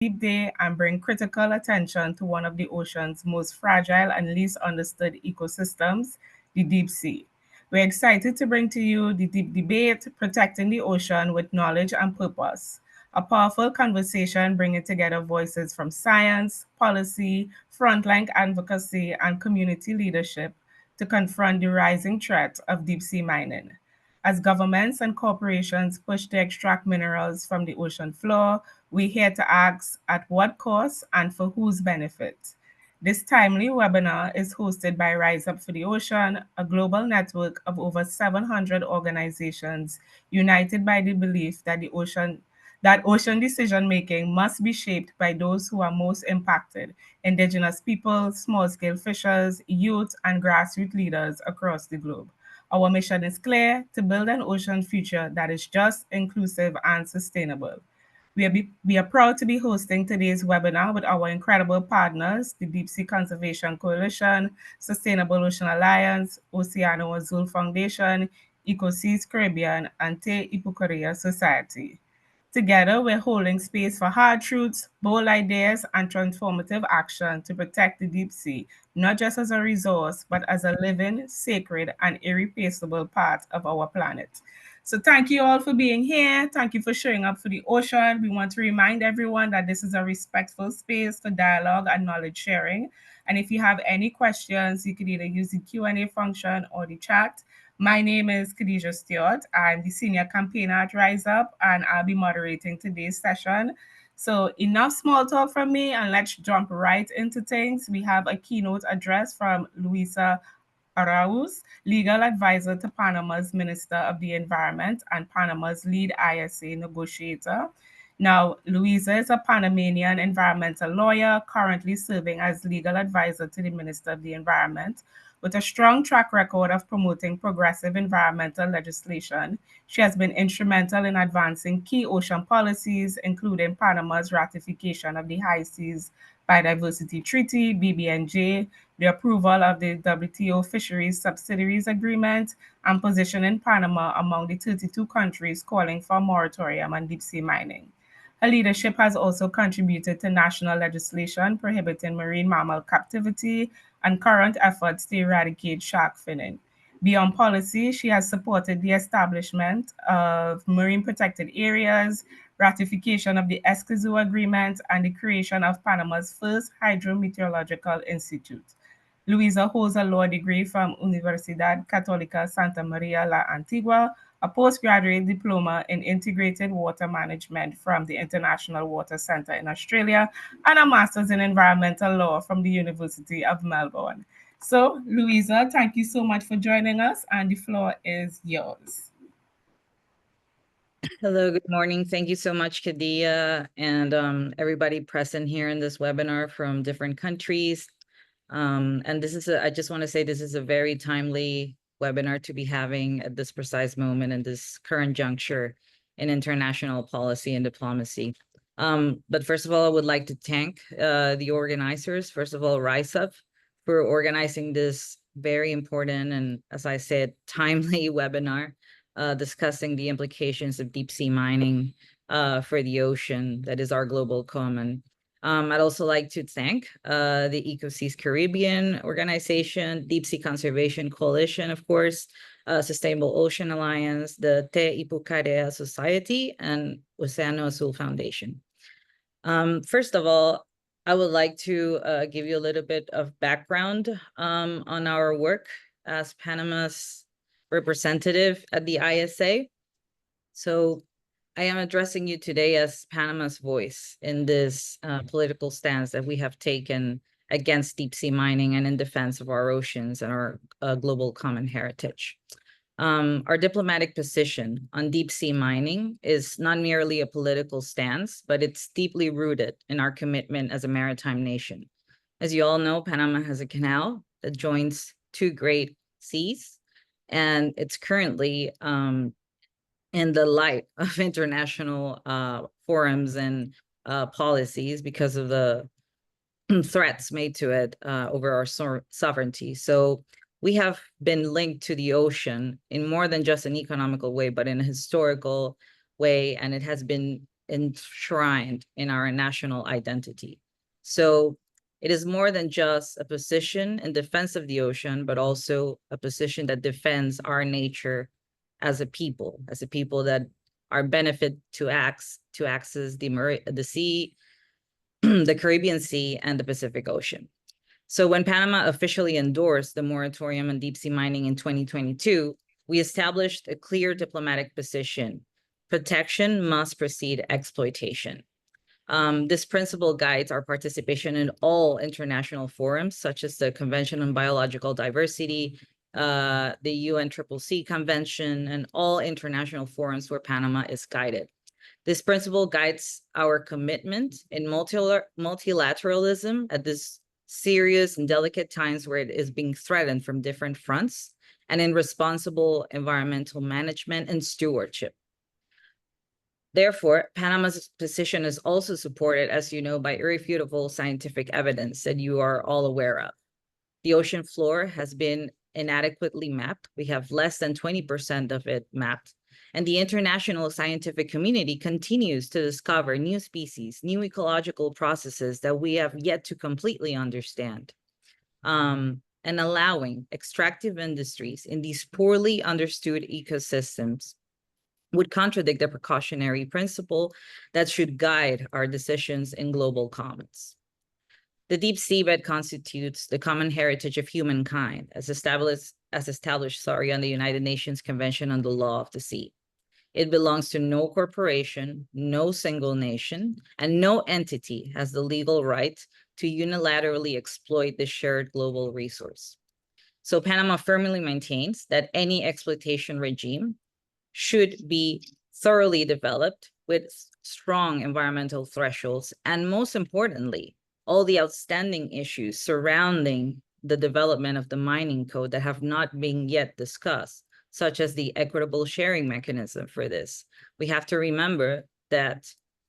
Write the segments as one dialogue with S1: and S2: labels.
S1: deep day and bring critical attention to one of the ocean's most fragile and least understood ecosystems, the deep sea. We're excited to bring to you the deep debate, protecting the ocean with knowledge and purpose. A powerful conversation bringing together voices from science, policy, frontline advocacy, and community leadership to confront the rising threat of deep sea mining. As governments and corporations push to extract minerals from the ocean floor, we're here to ask at what cost and for whose benefit. This timely webinar is hosted by Rise Up for the Ocean, a global network of over 700 organizations united by the belief that ocean decision making must be shaped by those who are most impacted: indigenous people, small scale fishers, youth, and grassroots leaders across the globe. Our mission is clear: to build an ocean future that is just, inclusive, and sustainable. We are proud to be hosting today's webinar with our incredible partners, the Deep Sea Conservation Coalition, Sustainable Ocean Alliance, Oceano Azul Foundation, EcoSeas Caribbean, and Te Ipukorea Society. Together, we're holding space for hard truths, bold ideas, and transformative action to protect the deep sea, not just as a resource, but as a living, sacred, and irreplaceable part of our planet. So thank you all for being here. Thank you for showing up for the ocean. We want to remind everyone that this is a respectful space for dialogue and knowledge sharing. And if you have any questions, you can either use the Q&A function or the chat. My name is Khadija Stewart. I'm the senior campaigner at Rise Up, and I'll be moderating today's session. So enough small talk from me, and let's jump right into things. We have a keynote address from Luisa Araúz, legal advisor to Panama's Minister of the Environment and Panama's lead ISA negotiator. Now, Luisa is a Panamanian environmental lawyer currently serving as legal advisor to the Minister of the Environment. With a strong track record of promoting progressive environmental legislation, she has been instrumental in advancing key ocean policies, including Panama's ratification of the High Seas Biodiversity Treaty, BBNJ, the approval of the WTO Fisheries Subsidiaries Agreement, and positioning Panama among the 32 countries calling for a moratorium on deep sea mining. Her leadership has also contributed to national legislation prohibiting marine mammal captivity and current efforts to eradicate shark finning. Beyond policy, she has supported the establishment of marine protected areas, ratification of the Escazú Agreement, and the creation of Panama's first hydrometeorological institute. Luisa holds a law degree from Universidad Católica Santa María la Antigua, a postgraduate diploma in integrated water management from the International Water Centre in Australia, and a master's in environmental law from the University of Melbourne. So, Luisa, thank you so much for joining us, and the floor is yours.
S2: Hello, good morning. Thank you so much, Kadia, and everybody present here in this webinar from different countries. And this is I just want to say this is a very timely webinar to be having at this precise moment in this current juncture in international policy and diplomacy. But first of all, I would like to thank the organizers, first of all, Rise Up, for organizing this very important and, as I said, timely webinar discussing the implications of deep sea mining for the ocean that is our global common. I'd also like to thank the EcoSeas Caribbean organization, Deep Sea Conservation Coalition, of course, Sustainable Ocean Alliance, the Te Ipukorea Society, and Oceano Azul Foundation. First of all, I would like to give you a little bit of background on our work as Panama's representative at the ISA. So I am addressing you today as Panama's voice in this political stance that we have taken against deep sea mining and in defense of our oceans and our global common heritage. Our diplomatic position on deep sea mining is not merely a political stance, but it's deeply rooted in our commitment as a maritime nation. As you all know, Panama has a canal that joins two great seas, and it's currently in the light of international forums and policies because of the threats made to it over our sovereignty. So we have been linked to the ocean in more than just an economical way, but in a historical way, and it has been enshrined in our national identity. So it is more than just a position in defense of the ocean, but also a position that defends our nature as a people that are benefit to access the sea, the Caribbean Sea, and the Pacific Ocean. So when Panama officially endorsed the moratorium on deep sea mining in 2022, we established a clear diplomatic position. Protection must precede exploitation. This principle guides our participation in all international forums, such as the Convention on Biological Diversity, the UNCCC Convention, and all international forums where Panama is guided. This principle guides our commitment in multilateralism at this serious and delicate times where it is being threatened from different fronts, and in responsible environmental management and stewardship. Therefore, Panama's position is also supported, as you know, by irrefutable scientific evidence that you are all aware of. The ocean floor has been inadequately mapped. We have less than 20% of it mapped. And the international scientific community continues to discover new species, new ecological processes that we have yet to completely understand. And allowing extractive industries in these poorly understood ecosystems would contradict the precautionary principle that should guide our decisions in global commons. The deep seabed constitutes the common heritage of humankind, as established on the United Nations Convention on the Law of the Sea. It belongs to no corporation, no single nation, and no entity has the legal right to unilaterally exploit the shared global resource. So Panama firmly maintains that any exploitation regime should be thoroughly developed with strong environmental thresholds, and most importantly, all the outstanding issues surrounding the development of the mining code that have not been yet discussed, such as the equitable sharing mechanism for this. We have to remember that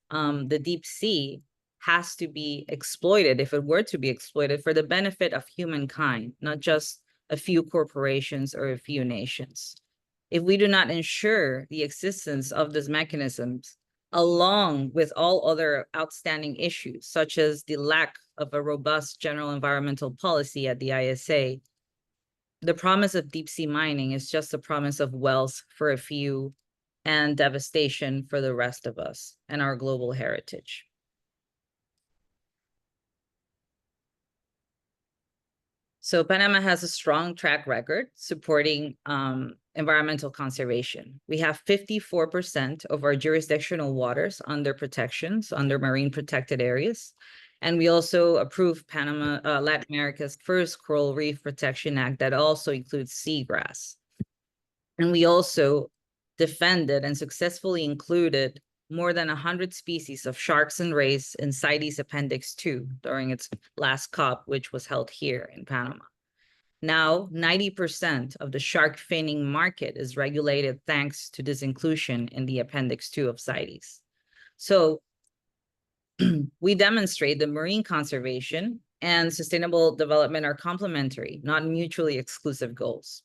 S2: the deep sea has to be exploited, if it were to be exploited, for the benefit of humankind, not just a few corporations or a few nations. If we do not ensure the existence of these mechanisms, along with all other outstanding issues, such as the lack of a robust general environmental policy at the ISA, the promise of deep sea mining is just a promise of wealth for a few and devastation for the rest of us and our global heritage. So Panama has a strong track record supporting environmental conservation. We have 54% of our jurisdictional waters under protections, under marine protected areas. And we also approved Latin America's first Coral Reef Protection Act that also includes seagrass. And we also defended and successfully included more than 100 species of sharks and rays in CITES Appendix 2 during its last COP, which was held here in Panama. Now, 90% of the shark finning market is regulated thanks to this inclusion in the Appendix 2 of CITES. So we demonstrate that marine conservation and sustainable development are complementary, not mutually exclusive goals.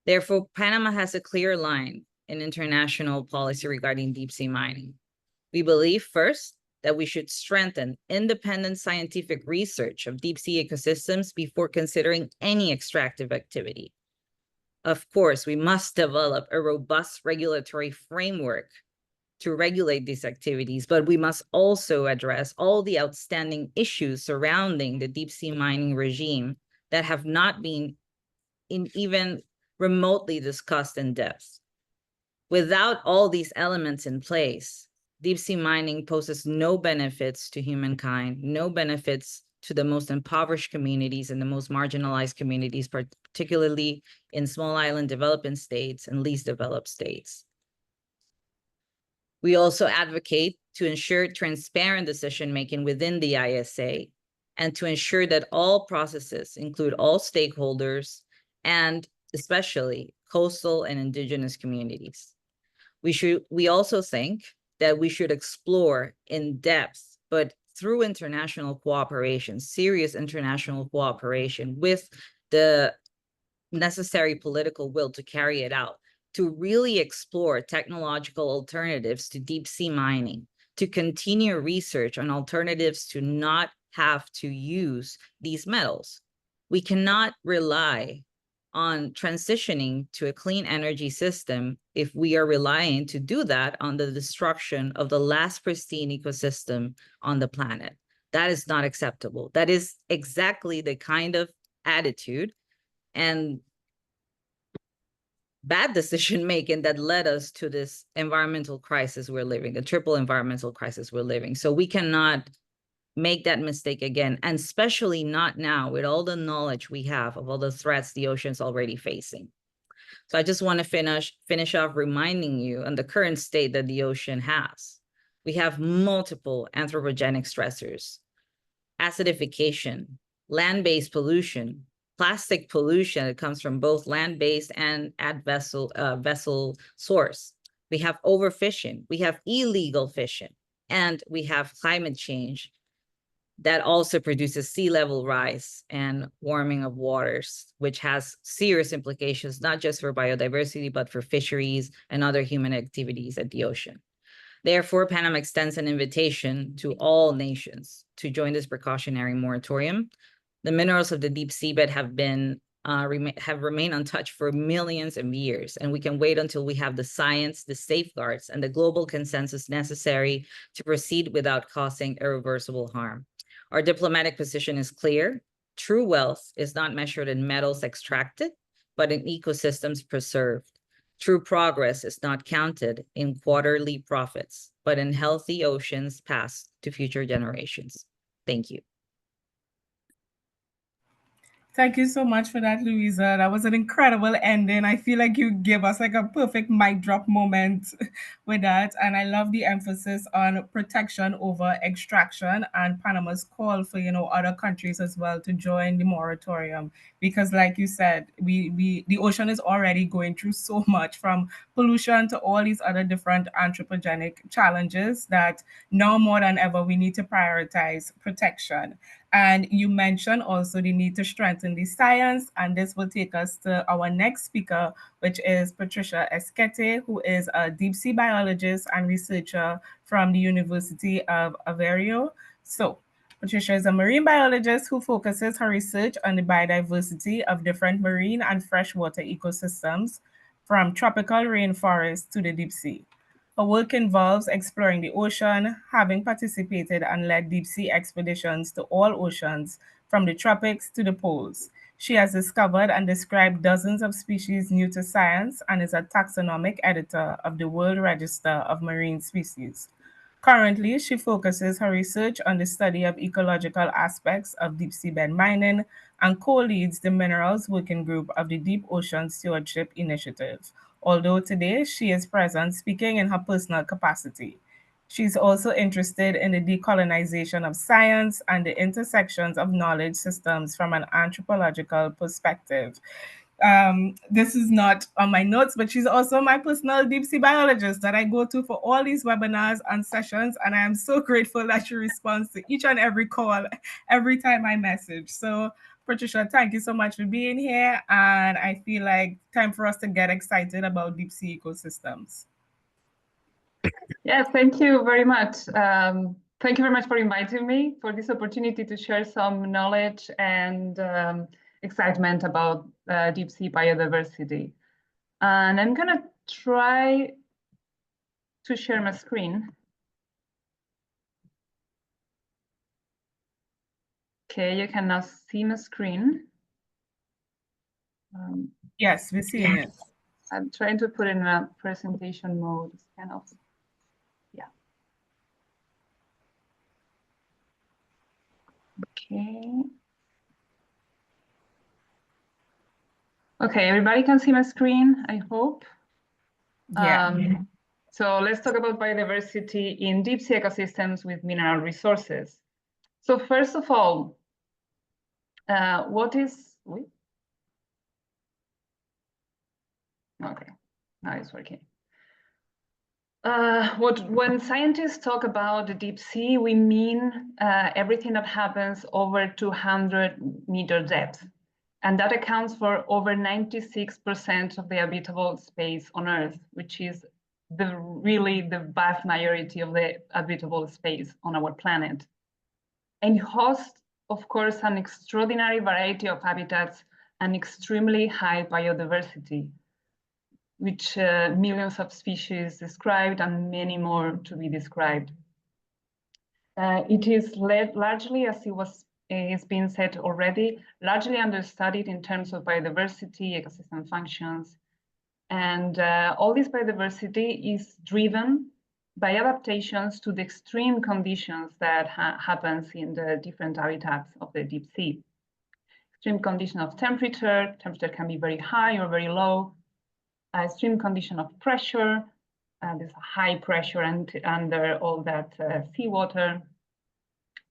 S2: Therefore, Panama has a clear line in international policy regarding deep sea mining. We believe, first, that we should strengthen independent scientific research of deep sea ecosystems before considering any extractive activity. Of course, we must develop a robust regulatory framework to regulate these activities, but we must also address all the outstanding issues surrounding the deep sea mining regime that have not been even remotely discussed in depth. Without all these elements in place, deep sea mining poses no benefits to humankind, no benefits to the most impoverished communities and the most marginalized communities, particularly in small island developing states and least developed states. We also advocate to ensure transparent decision-making within the ISA and to ensure that all processes include all stakeholders and especially coastal and indigenous communities. We also think that we should explore in depth, but through international cooperation, serious international cooperation with the necessary political will to carry it out, to really explore technological alternatives to deep sea mining, to continue research on alternatives to not have to use these metals. We cannot rely on transitioning to a clean energy system if we are relying to do that on the destruction of the last pristine ecosystem on the planet. That is not acceptable. That is exactly the kind of attitude and bad decision-making that led us to this environmental crisis we're living, a triple environmental crisis we're living. So we cannot make that mistake again, and especially not now with all the knowledge we have of all the threats the ocean's already facing. So I just want to finish off reminding you on the current state that the ocean has. We have multiple anthropogenic stressors: acidification, land-based pollution, plastic pollution that comes from both land-based and at vessel source. We have overfishing, we have illegal fishing, and we have climate change that also produces sea level rise and warming of waters, which has serious implications, not just for biodiversity, but for fisheries and other human activities at the ocean. Therefore, Panama extends an invitation to all nations to join this precautionary moratorium. The minerals of the deep seabed have remained untouched for millions of years, and we can wait until we have the science, the safeguards, and the global consensus necessary to proceed without causing irreversible harm. Our diplomatic position is clear. True wealth is not measured in metals extracted, but in ecosystems preserved. True progress is not counted in quarterly profits, but in healthy oceans passed to future generations. Thank you.
S1: Thank you so much for that, Luisa. That was an incredible ending. I feel like you gave us like a perfect mic drop moment with that. And I love the emphasis on protection over extraction and Panama's call for, other countries as well to join the moratorium. Because like you said, the ocean is already going through so much, from pollution to all these other different anthropogenic challenges, that now more than ever we need to prioritize protection. And you mentioned also the need to strengthen the science, and this will take us to our next speaker, which is Patricia Esquete, who is a deep sea biologist and researcher from the University of Aveiro. So, Patricia is a marine biologist who focuses her research on the biodiversity of different marine and freshwater ecosystems, from tropical rainforests to the deep sea. Her work involves exploring the ocean, having participated and led deep sea expeditions to all oceans, from the tropics to the poles. She has discovered and described dozens of species new to science and is a taxonomic editor of the World Register of Marine Species. Currently, she focuses her research on the study of ecological aspects of deep seabed mining and co-leads the Minerals Working Group of the Deep Ocean Stewardship Initiative, although today she is present speaking in her personal capacity. She's also interested in the decolonization of science and the intersections of knowledge systems from an anthropological perspective. This is not on my notes, but she's also my personal deep sea biologist that I go to for all these webinars and sessions. And I am so grateful that she responds to each and every call every time I message. So, Patricia, thank you so much for being here. And I feel like time for us to get excited about deep sea ecosystems.
S3: Yes, thank you very much. Thank you very much for inviting me, for this opportunity to share some knowledge and excitement about deep sea biodiversity. And I'm gonna try to share my screen. Okay, you can now see my screen.
S1: Yes, we're seeing it.
S3: I'm trying to put in a presentation mode. It's kind of, yeah. Okay. Okay, everybody can see my screen, I hope.
S1: Yeah.
S3: So let's talk about biodiversity in deep sea ecosystems with mineral resources. So first of all, what is, okay, now it's working. When scientists talk about the deep sea, we mean everything that happens over 200-meter depth. And that accounts for over 96% of the habitable space on Earth, which is the vast majority of the habitable space on our planet. And hosts, of course, an extraordinary variety of habitats and extremely high biodiversity, which millions of species described and many more to be described. It is largely, as it's been said already, largely understudied in terms of biodiversity, ecosystem functions, and all this biodiversity is driven by adaptations to the extreme conditions that happens in the different habitats of the deep sea. Extreme condition of temperature can be very high or very low. Extreme condition of pressure, there's a high pressure under all that seawater.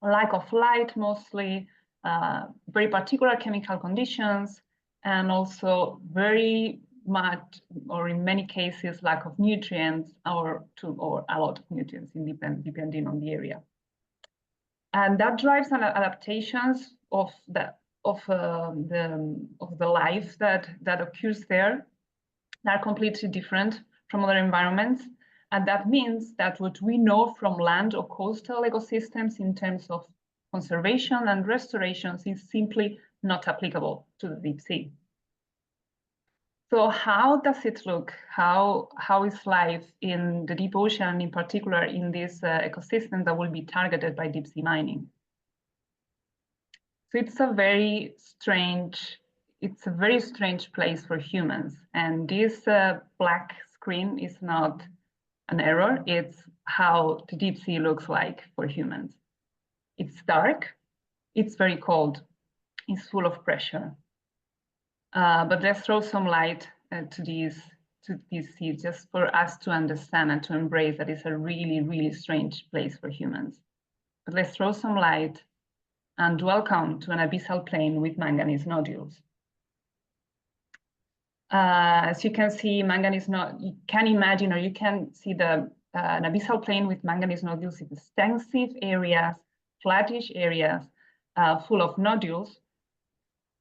S3: Lack of light mostly, very particular chemical conditions, and also very much, or in many cases, lack of nutrients or a lot of nutrients, depending on the area. And that drives adaptations of the life that occurs there that are completely different from other environments. And that means that what we know from land or coastal ecosystems in terms of conservation and restorations is simply not applicable to the deep sea. So how does it look? How is life in the deep ocean, in particular in this ecosystem that will be targeted by deep sea mining? So it's a very strange place for humans. And this black screen is not an error, it's how the deep sea looks like for humans. It's dark, it's very cold, it's full of pressure. But let's throw some light to this sea, just for us to understand and to embrace that it's a really, really strange place for humans. But let's throw some light and welcome to an abyssal plain with manganese nodules. As you can see, you can imagine, or you can see an abyssal plain with manganese nodules in extensive areas, flattish areas, full of nodules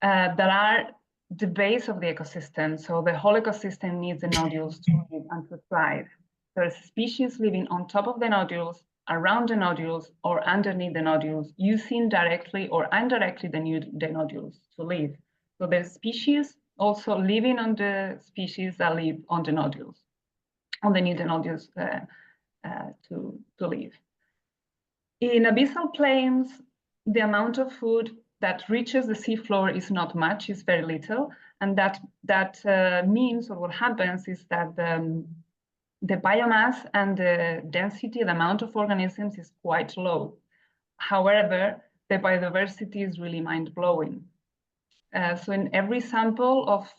S3: that are the base of the ecosystem. So the whole ecosystem needs the nodules to live and to thrive. There are species living on top of the nodules, around the nodules, or underneath the nodules, using directly or indirectly the nodules to live. So there's species also living on the species that live on the nodules, underneath the nodules to live. In abyssal plains, the amount of food that reaches the seafloor is not much, it's very little. And that means, or what happens is that the biomass and the density, the amount of organisms is quite low. However, the biodiversity is really mind-blowing. So in every sample of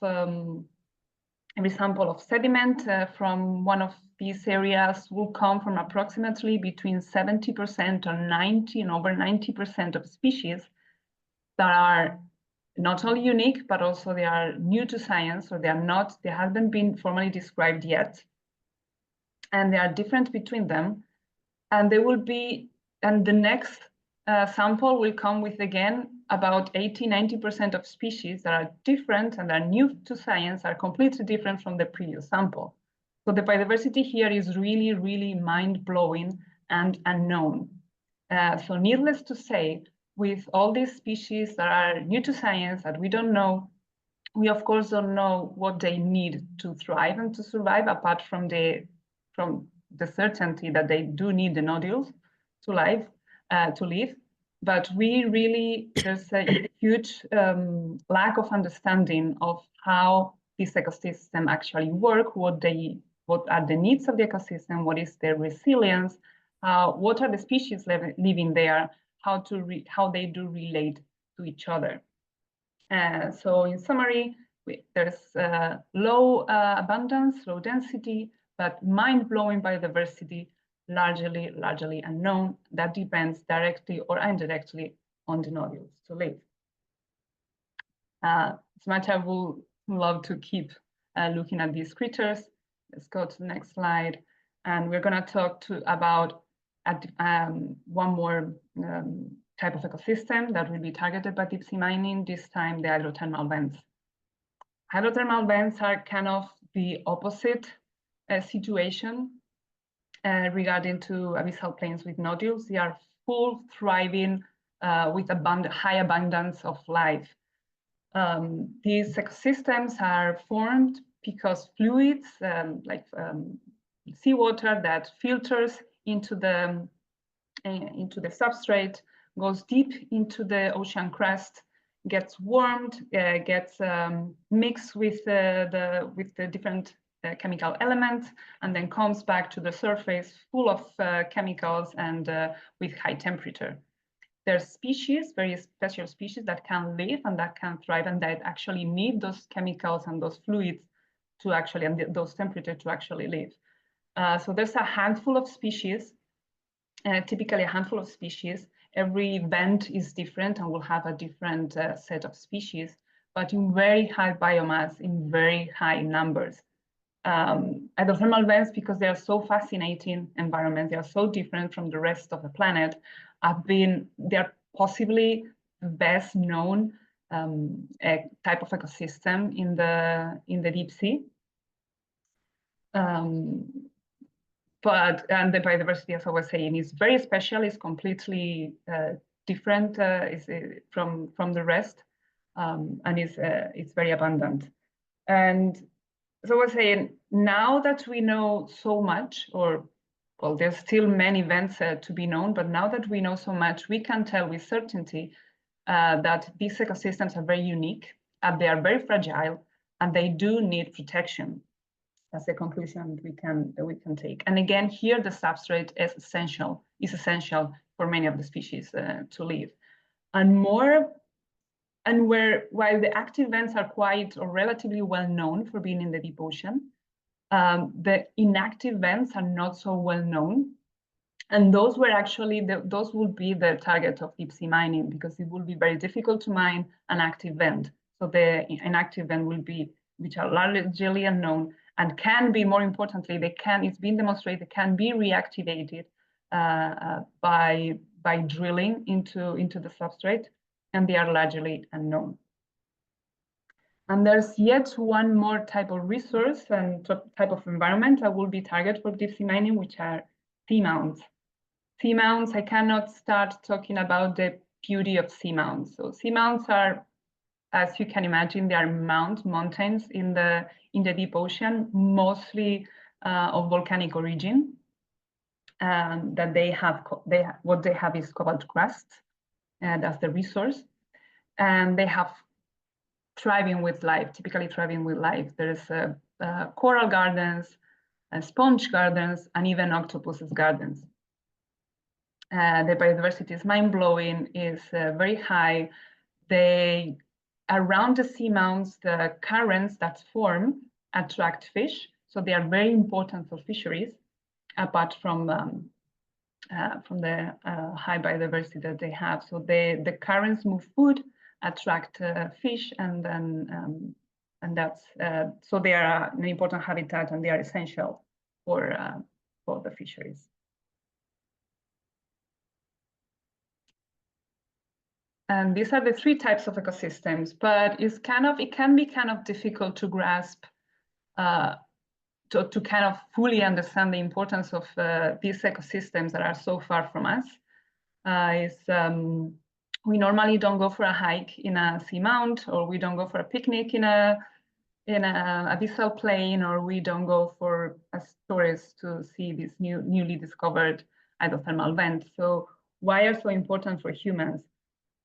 S3: sediment from one of these areas will come from approximately between 70% or 90 and over 90% of species that are not only unique, but also they are new to science, or they haven't been formally described yet. And they are different between them. And the next sample will come with, again, about 80–90% of species that are different and are new to science, are completely different from the previous sample. So the biodiversity here is really, really mind-blowing and unknown. So needless to say, with all these species that are new to science that we don't know, we of course don't know what they need to thrive and to survive, apart from the certainty that they do need the nodules to live. But there's a huge lack of understanding of how this ecosystem actually work, what are the needs of the ecosystem, what is their resilience, what are the species living there, how they do relate to each other. So in summary, there's low abundance, low density, but mind-blowing biodiversity, largely unknown, that depends directly or indirectly on the nodules to live. As much I would love to keep looking at these creatures. Let's go to the next slide. And we're gonna talk about one more type of ecosystem that will be targeted by deep sea mining, this time the hydrothermal vents. Hydrothermal vents are kind of the opposite situation regarding to abyssal plains with nodules. They are full thriving with high abundance of life. These ecosystems are formed because fluids like seawater that filters into the substrate, goes deep into the ocean crust, gets warmed, gets mixed with the different chemical elements, and then comes back to the surface full of chemicals and with high temperature. There's species, very special species that can live and that can thrive and that actually need those chemicals and those fluids to actually, and those temperatures to actually live. So there's a handful of species, typically a handful of species. Every vent is different and will have a different set of species, but in very high biomass, in very high numbers. Hydrothermal vents, because they are so fascinating environments, they are so different from the rest of the planet, they're possibly the best known type of ecosystem in the deep sea. But the biodiversity, as I was saying, is very special, is completely different from the rest, and it's very abundant. And so I was saying, now that we know so much, or well, there's still many events to be known, but now that we know so much, we can tell with certainty that these ecosystems are very unique, and they are very fragile, and they do need protection. That's a conclusion we can take. And again, here the substrate is essential for many of the species to live. And while the active vents are quite or relatively well known for being in the deep ocean, the inactive vents are not so well known. And those were actually, those will be the target of deep sea mining, because it will be very difficult to mine an active vent. So the inactive vent will be, which are largely unknown and can be, more importantly, it's been demonstrated, can be reactivated by drilling into the substrate, and they are largely unknown. And there's yet one more type of resource and type of environment that will be target for deep sea mining, which are seamounts. Seamounts, I cannot start talking about the beauty of seamounts. So seamounts are, as you can imagine, they are mountains in the deep ocean, mostly of volcanic origin. That what they have is cobalt crust, that's the resource, and they have thriving with life, typically thriving with life. There's coral gardens, sponge gardens, and even octopus gardens. The biodiversity is mind-blowing, is very high. Around the seamounts, the currents that form attract fish, so they are very important for fisheries, apart from the high biodiversity that they have. So the currents move food, attract fish, and then that's so they are an important habitat, and they are essential for the fisheries. And these are the three types of ecosystems, but it can be kind of difficult to grasp, to kind of fully understand the importance of these ecosystems that are so far from us. We normally don't go for a hike in a seamount, or we don't go for a picnic in a abyssal plain, or we don't go for as tourists to see this newly discovered hydrothermal vent. So why are so important for humans?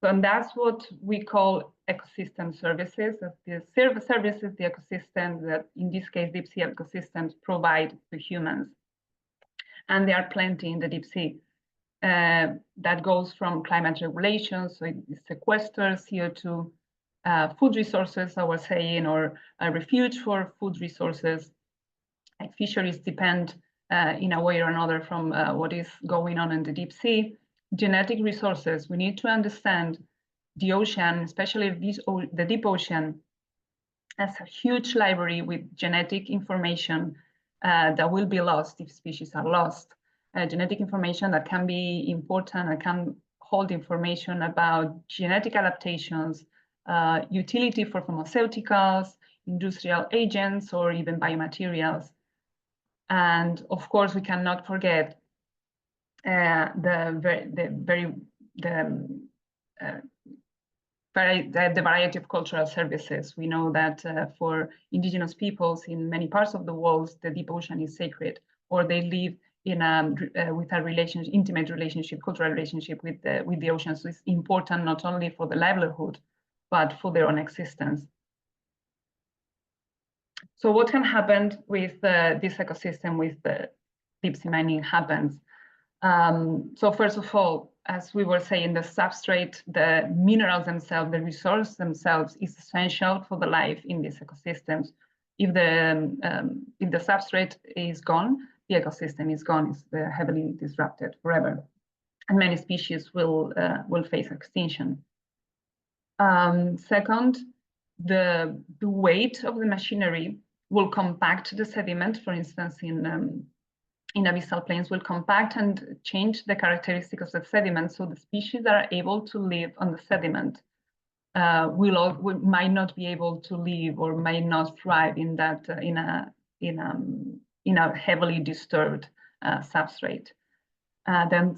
S3: So, and that's what we call ecosystem services. The services, the ecosystems that, in this case, deep sea ecosystems provide to humans. And there are plenty in the deep sea. That goes from climate regulation, so it sequesters CO2, food resources, I was saying, or a refuge for food resources. Like fisheries depend in a way or another from what is going on in the deep sea. Genetic resources, we need to understand the ocean, especially the deep ocean, as a huge library with genetic information that will be lost if species are lost. Genetic information that can be important and can hold information about genetic adaptations, utility for pharmaceuticals, industrial agents, or even biomaterials. And of course, we cannot forget the variety of cultural services. We know that for indigenous peoples in many parts of the world, the deep ocean is sacred, or they live in with a intimate relationship, cultural relationship with the ocean. So it's important not only for the livelihood, but for their own existence. So what can happen with this ecosystem with the deep sea mining happens? So first of all, as we were saying, the substrate, the minerals themselves, the resource themselves is essential for the life in these ecosystems. If the substrate is gone, the ecosystem is gone, it's heavily disrupted forever. And many species will face extinction. Second, the weight of the machinery will compact the sediment, for instance, in abyssal plains will compact and change the characteristics of the sediment, so the species that are able to live on the sediment might not be able to live or might not thrive in that in a heavily disturbed substrate. Then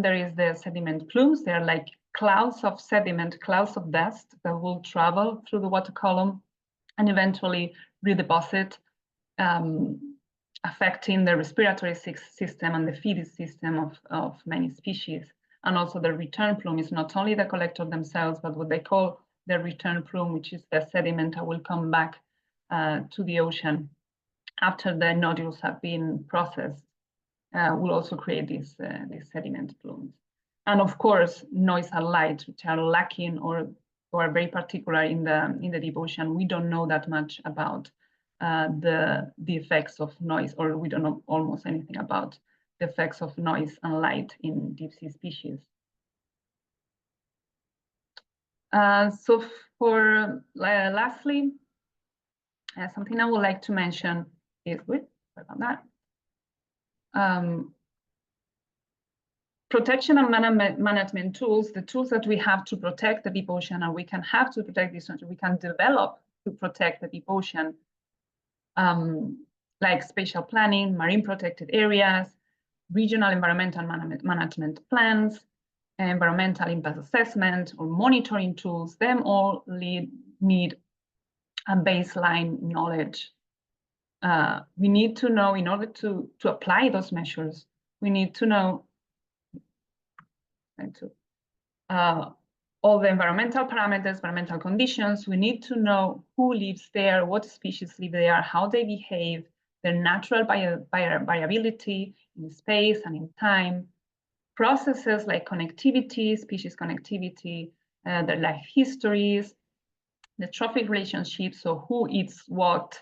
S3: there is the sediment plumes. They are like clouds of sediment, clouds of dust that will travel through the water column and eventually redeposit, affecting the respiratory system and the feeding system of many species. And also the return plume is not only the collector themselves, but what they call the return plume, which is the sediment that will come back to the ocean after the nodules have been processed, will also create these sediment plumes. And of course, noise and light, which are lacking or are very particular in the deep ocean. We don't know that much about the effects of noise, or we don't know almost anything about the effects of noise and light in deep sea species. So for lastly, something I would like to mention is, protection and management tools, the tools that we have to protect the deep ocean, and we can have to protect this, we can develop to protect the deep ocean, like spatial planning, marine protected areas, regional environmental management plans, environmental impact assessment, or monitoring tools. Them all need a baseline knowledge. We need to know, in order to apply those measures, we need to know all the environmental parameters, environmental conditions. We need to know who lives there, what species live there, how they behave, their natural variability in space and in time, processes like connectivity, species connectivity, their life histories, the trophic relationships, so who eats what,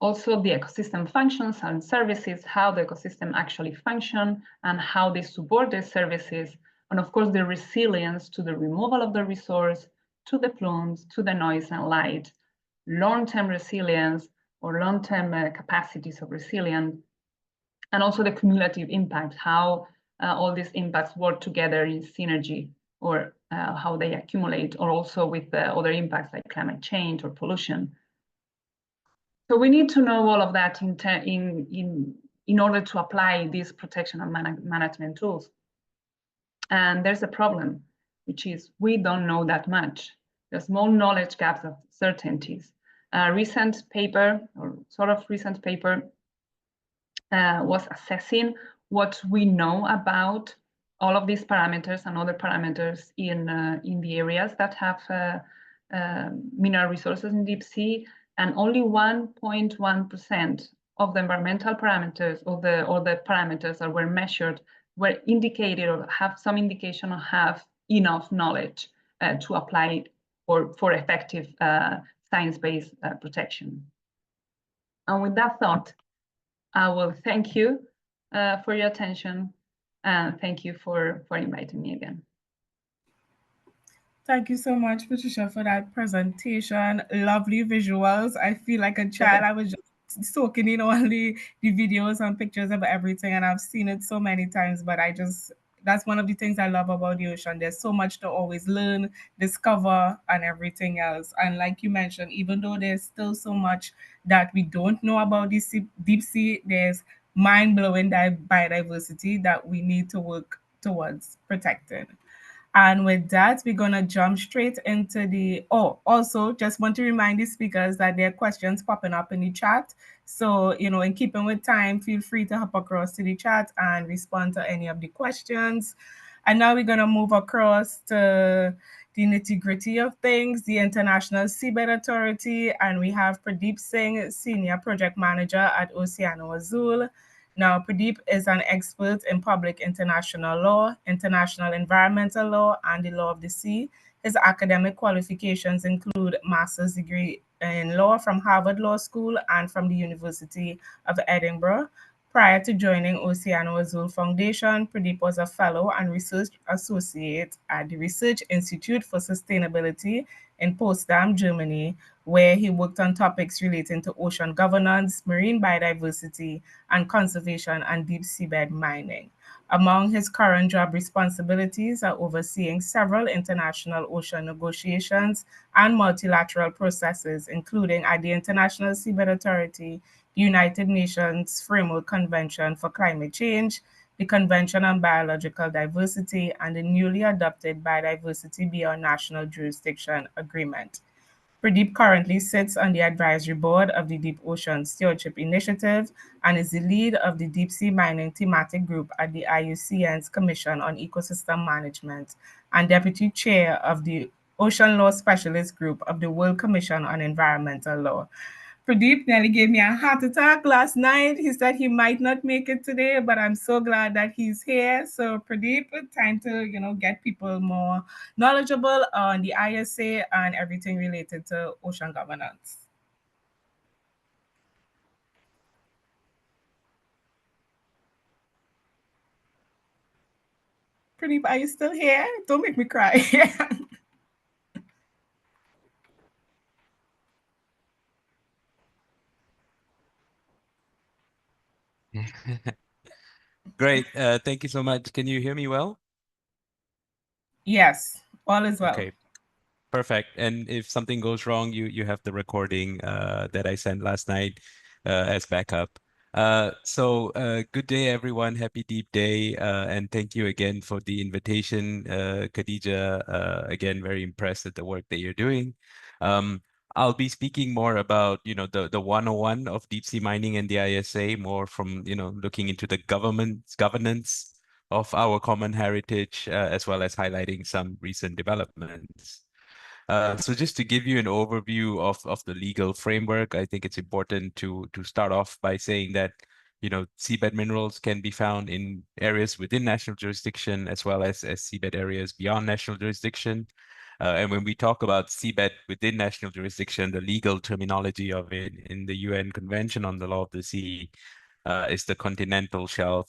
S3: also the ecosystem functions and services, how the ecosystem actually function and how they support their services, and of course the resilience to the removal of the resource, to the plumes, to the noise and light, long-term resilience or long-term capacities of resilience, and also the cumulative impact, how all these impacts work together in synergy, or how they accumulate, or also with other impacts like climate change or pollution. So we need to know all of that in order to apply these protection and management tools. And there's a problem, which is we don't know that much. There's more knowledge gaps of certainties. A recent paper, or sort of recent paper, was assessing what we know about all of these parameters and other parameters in the areas that have mineral resources in deep sea, and only 1.1% of the environmental parameters or the parameters that were measured were indicated or have some indication or have enough knowledge to apply for effective science-based protection. And with that thought, I will thank you for your attention, and thank you for inviting me again.
S1: Thank you so much, Patricia, for that presentation. Lovely visuals. I feel like a child. I was just soaking in all the videos and pictures of everything, and I've seen it so many times, but I just That's one of the things I love about the ocean. There's so much to always learn, discover, and everything else. And like you mentioned, even though there's still so much that we don't know about the deep sea, there's mind-blowing biodiversity that we need to work towards protecting. And with that, we're going to jump straight into also just want to remind the speakers that there are questions popping up in the chat. So, in keeping with time, feel free to hop across to the chat and respond to any of the questions. And now we're going to move across to the nitty-gritty of things, the International Seabed Authority, and we have Pradeep Singh, Senior Project Manager at Oceano Azul. Now, Pradeep is an expert in public international law, international environmental law, and the law of the sea. His academic qualifications include master's degree in law from Harvard Law School and from the University of Edinburgh. Prior to joining Oceano Azul Foundation, Pradeep was a fellow and research associate at the Research Institute for Sustainability in Potsdam, Germany, where he worked on topics relating to ocean governance, marine biodiversity, and conservation and deep seabed mining. Among his current job responsibilities are overseeing several international ocean negotiations and multilateral processes, including at the International Seabed Authority, the United Nations Framework Convention for Climate Change, the Convention on Biological Diversity, and the newly adopted Biodiversity Beyond National Jurisdiction Agreement. Pradeep currently sits on the advisory board of the Deep Ocean Stewardship Initiative and is the lead of the deep sea mining thematic group at the IUCN's Commission on Ecosystem Management and deputy chair of the Ocean Law Specialist Group of the World Commission on Environmental Law. Pradeep nearly gave me a heart attack last night. He said he might not make it today, but I'm so glad that he's here. So Pradeep, time to, get people more knowledgeable on the ISA and everything related to ocean governance. Pradeep, are you still here? Don't make me cry.
S4: Great. Thank you so much. Can you hear me well?
S1: Yes, all is well.
S4: Okay, perfect. And if something goes wrong, you have the recording that I sent last night as backup. Good day, everyone. Happy Deep Day. And thank you again for the invitation, Khadija. Again, very impressed at the work that you're doing. I'll be speaking more about, the 101 of deep sea mining and the ISA, more from, looking into the governance of our common heritage, as well as highlighting some recent developments. So just to give you an overview of the legal framework, I think it's important to start off by saying that, seabed minerals can be found in areas within national jurisdiction as well as seabed areas beyond national jurisdiction. And when we talk about seabed within national jurisdiction, the legal terminology of it in the UN Convention on the Law of the Sea is the continental shelf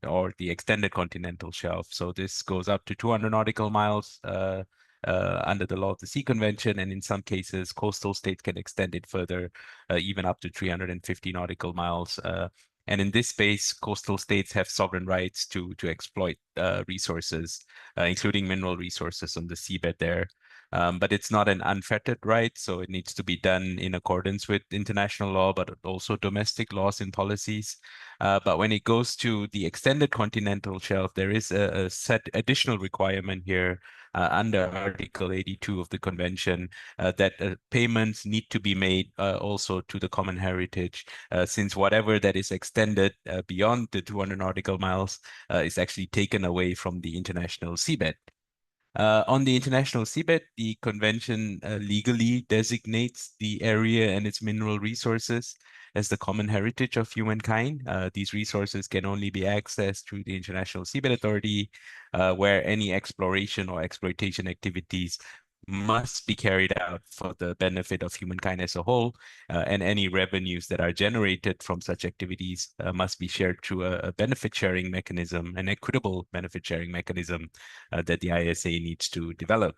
S4: or the extended continental shelf. So this goes up to 200 nautical miles under the Law of the Sea Convention, and in some cases, coastal states can extend it further, even up to 350 nautical miles. And in this space, coastal states have sovereign rights to exploit resources, including mineral resources on the seabed there. But it's not an unfettered right, so it needs to be done in accordance with international law, but also domestic laws and policies. But when it goes to the extended continental shelf, there is a set additional requirement here under Article 82 of the Convention that payments need to be made also to the common heritage, since whatever that is extended beyond the 200 nautical miles is actually taken away from the international seabed. On the international seabed, the convention legally designates the area and its mineral resources as the common heritage of humankind. These resources can only be accessed through the International Seabed Authority, where any exploration or exploitation activities must be carried out for the benefit of humankind as a whole, and any revenues that are generated from such activities must be shared through a benefit sharing mechanism, an equitable benefit sharing mechanism that the ISA needs to develop.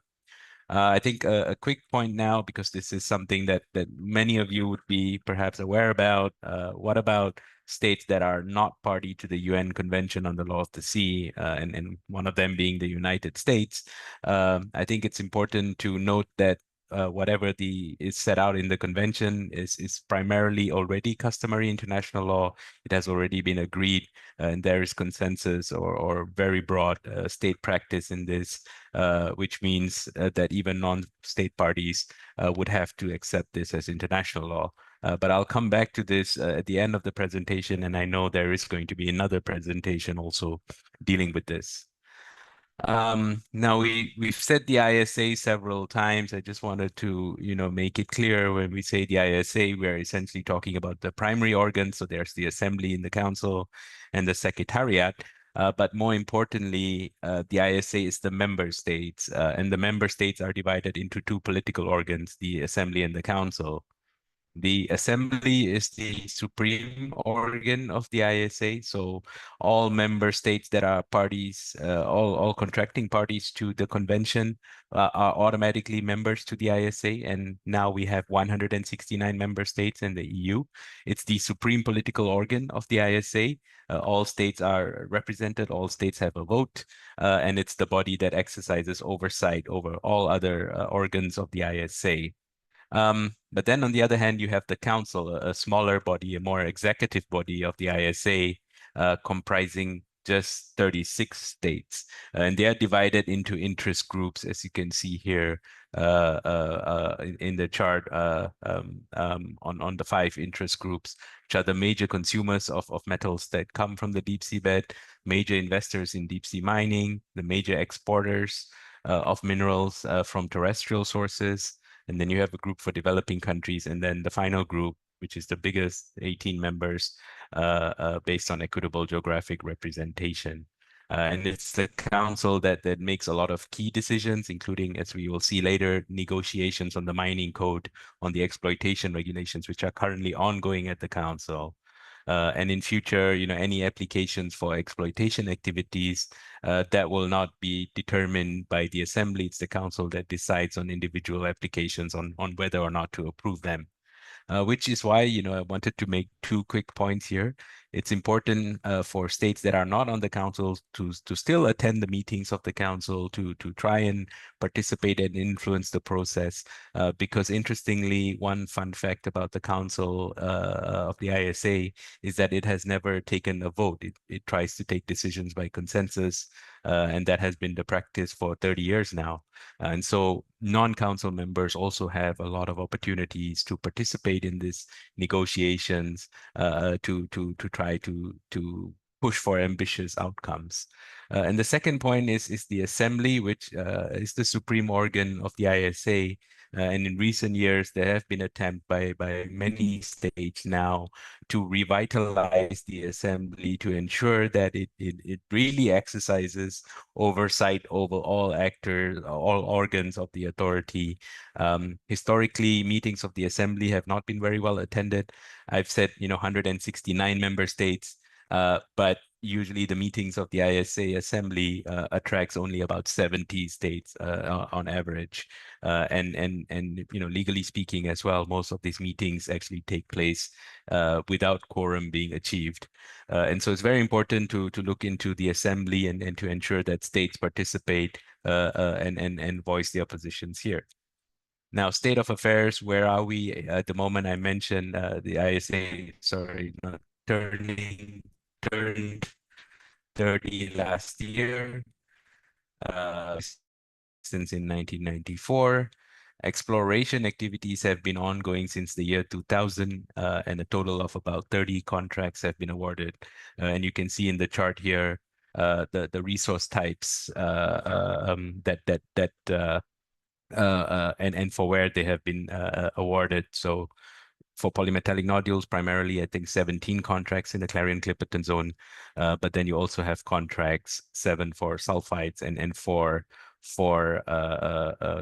S4: I think a quick point now, because this is something that many of you would be perhaps aware about. What about states that are not party to the UN Convention on the Law of the Sea, and one of them being the United States, I think it's important to note that whatever is set out in the convention is primarily already customary international law. It has already been agreed, and there is consensus or very broad state practice in this, which means that even non-state parties would have to accept this as international law. But I'll come back to this at the end of the presentation, and I know there is going to be another presentation also dealing with this. Now we've said the ISA several times. I just wanted to, make it clear when we say the ISA, we're essentially talking about the primary organs. So there's the assembly in the council and the secretariat. But more importantly, the ISA is the member states, and the member states are divided into two political organs, the assembly and the council. The assembly is the supreme organ of the ISA. So all member states that are parties, all contracting parties to the convention are automatically members to the ISA. And now we have 169 member states in the EU. It's the supreme political organ of the ISA. All states are represented, all states have a vote, and it's the body that exercises oversight over all other organs of the ISA. But then on the other hand, you have the council, a smaller body, a more executive body of the ISA, comprising just 36 states. And they are divided into interest groups, as you can see here in the chart on the 5 interest groups, which are the major consumers of metals that come from the deep sea bed, major investors in deep sea mining, the major exporters of minerals from terrestrial sources. And then you have a group for developing countries, and then the final group, which is the biggest, 18 members, based on equitable geographic representation. And it's the council that makes a lot of key decisions, including, as we will see later, negotiations on the mining code, on the exploitation regulations, which are currently ongoing at the council. And in future, any applications for exploitation activities that will not be determined by the assembly. It's the council that decides on individual applications on whether or not to approve them. Which is why, I wanted to make 2 quick points here. It's important for states that are not on the council to still attend the meetings of the council, to try and participate and influence the process. Because interestingly, one fun fact about the council of the ISA is that it has never taken a vote. It tries to take decisions by consensus, and that has been the practice for 30 years now. And so non-council members also have a lot of opportunities to participate in these negotiations, to try to push for ambitious outcomes. And the second point is the assembly, which is the supreme organ of the ISA. And in recent years, there have been attempts by many states now to revitalize the assembly to ensure that it really exercises oversight over all actors, all organs of the authority. Historically, meetings of the assembly have not been very well attended. I've said, 169 member states, but usually the meetings of the ISA assembly attracts only about 70 states on average. And legally speaking as well, most of these meetings actually take place without quorum being achieved. And so it's very important to look into the assembly and to ensure that states participate and voice their positions here. Now, state of affairs, where are we at the moment? I mentioned the ISA, turned 30 last year, since in 1994. Exploration activities have been ongoing since the year 2000, and a total of about 30 contracts have been awarded. And you can see in the chart here the resource types and for where they have been awarded. So for polymetallic nodules, primarily, I think 17 contracts in the Clarion-Clipperton zone, but then you also have contracts, 7 for sulfides and 4 for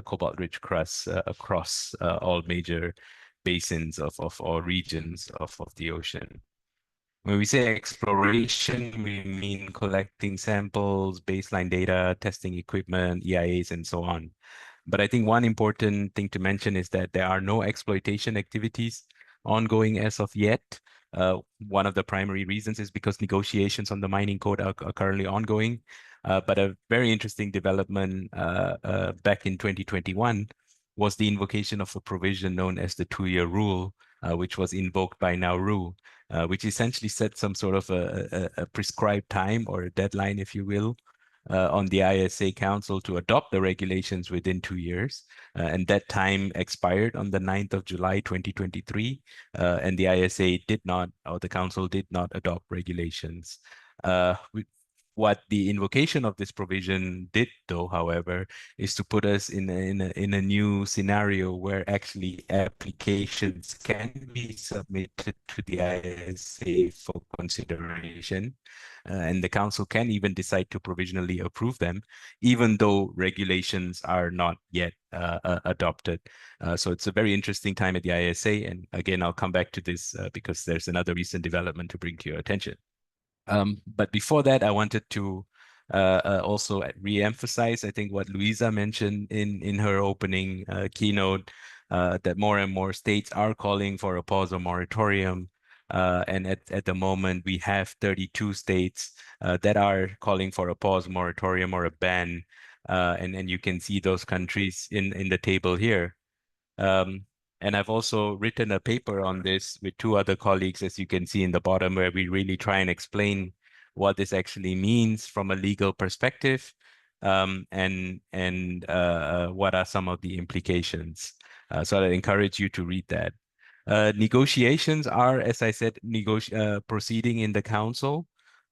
S4: cobalt-rich crusts across all major basins of or regions of the ocean. When we say exploration, we mean collecting samples, baseline data, testing equipment, EIAs, and so on. But I think one important thing to mention is that there are no exploitation activities ongoing as of yet. One of the primary reasons is because negotiations on the mining code are currently ongoing. But a very interesting development back in 2021 was the invocation of a provision known as the 2-year rule, which was invoked by Nauru, which essentially set some sort of a prescribed time or a deadline, if you will, on the ISA Council to adopt the regulations within 2 years. And that time expired on the 9th of July, 2023. And the ISA did not, or the Council did not adopt regulations. What the invocation of this provision did, though, however, is to put us in a new scenario where actually applications can be submitted to the ISA for consideration. And the Council can even decide to provisionally approve them, even though regulations are not yet adopted. So it's a very interesting time at the ISA. And again, I'll come back to this because there's another recent development to bring to your attention. But before that, I wanted to also re-emphasize, I think, what Luisa mentioned in her opening keynote, that more and more states are calling for a pause or moratorium. And at the moment, we have 32 states that are calling for a pause, moratorium, or a ban. And you can see those countries in the table here. And I've also written a paper on this with 2 other colleagues, as you can see in the bottom, where we really try and explain what this actually means from a legal perspective, and what are some of the implications. So I encourage you to read that. Negotiations are, as I said, proceeding in the Council.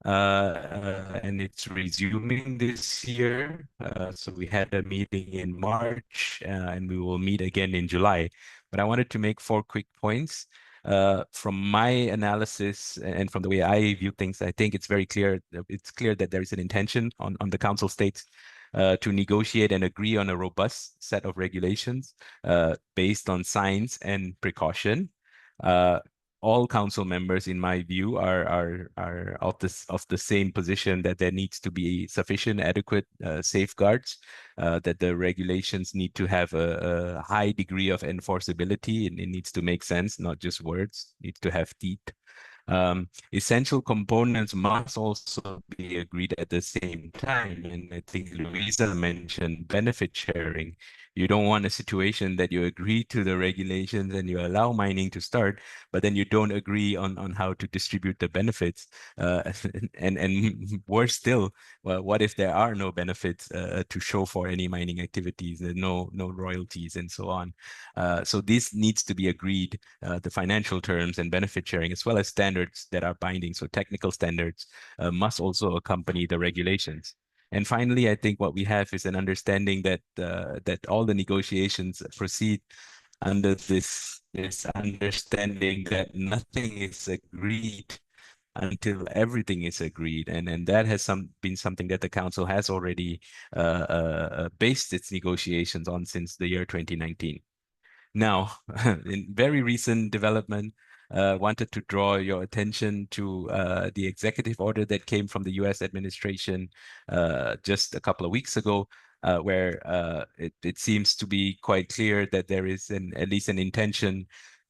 S4: And it's resuming this year. So we had a meeting in March, and we will meet again in July. But I wanted to make 4 quick points. From my analysis and from the way I view things, I think it's very clear. It's clear that there is an intention on the Council states to negotiate and agree on a robust set of regulations based on science and precaution. All Council members, in my view, are of the same position that there needs to be sufficient, adequate safeguards, that the regulations need to have a high degree of enforceability, and it needs to make sense, not just words, it needs to have teeth. Essential components must also be agreed at the same time. And I think Luisa mentioned benefit sharing. You don't want a situation that you agree to the regulations and you allow mining to start, but then you don't agree on how to distribute the benefits. And worse still, well, what if there are no benefits to show for any mining activities, no royalties and so on. So this needs to be agreed, the financial terms and benefit sharing, as well as standards that are binding. So technical standards must also accompany the regulations. And finally, I think what we have is an understanding that that all the negotiations proceed under this understanding that nothing is agreed until everything is agreed, and that has been something that the Council has already based its negotiations on since the year 2019. Now, in very recent development, wanted to draw your attention to the executive order that came from the US administration just a couple of weeks ago, where it seems to be quite clear that there is at least an intention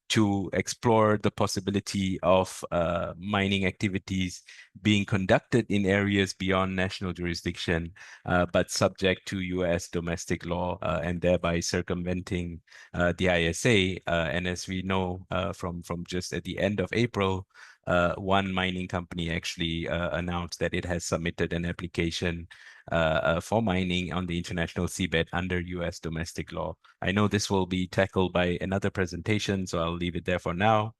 S4: to explore the possibility of mining activities being conducted in areas beyond national jurisdiction, but subject to US domestic law, and thereby circumventing the ISA. And as we know from just at the end of April, one mining company actually announced that it has submitted an application for mining on the international seabed under US domestic law. I know this will be tackled by another presentation, so I'll leave it there for now.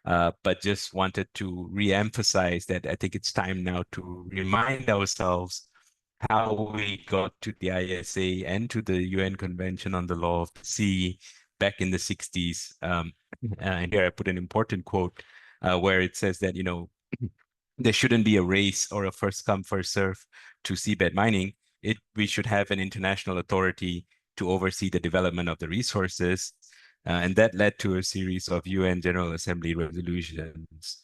S4: But just wanted to re-emphasize that I think it's time now to remind ourselves how we got to the ISA and to the UN Convention on the Law of the Sea back in the 60s. And here I put an important quote where it says that, you know, there shouldn't be a race or a first come, first serve to seabed mining. We should have an international authority to oversee the development of the resources. And that led to a series of UN General Assembly resolutions,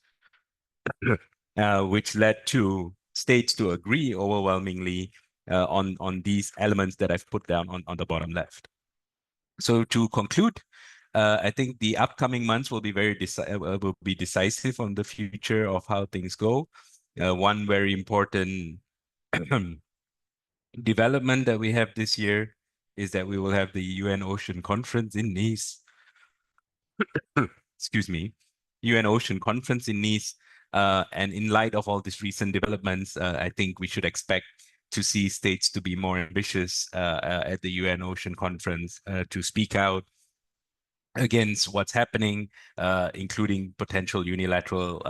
S4: which led to states to agree overwhelmingly on these elements that I've put down on the bottom left. So to conclude, I think the upcoming months will be will be decisive on the future of how things go. One very important development that we have this year is that we will have the UN Ocean Conference in Nice. Excuse me, UN Ocean Conference in Nice. And in light of all these recent developments, I think we should expect to see states to be more ambitious at the UN Ocean Conference to speak out against what's happening, including potential unilateral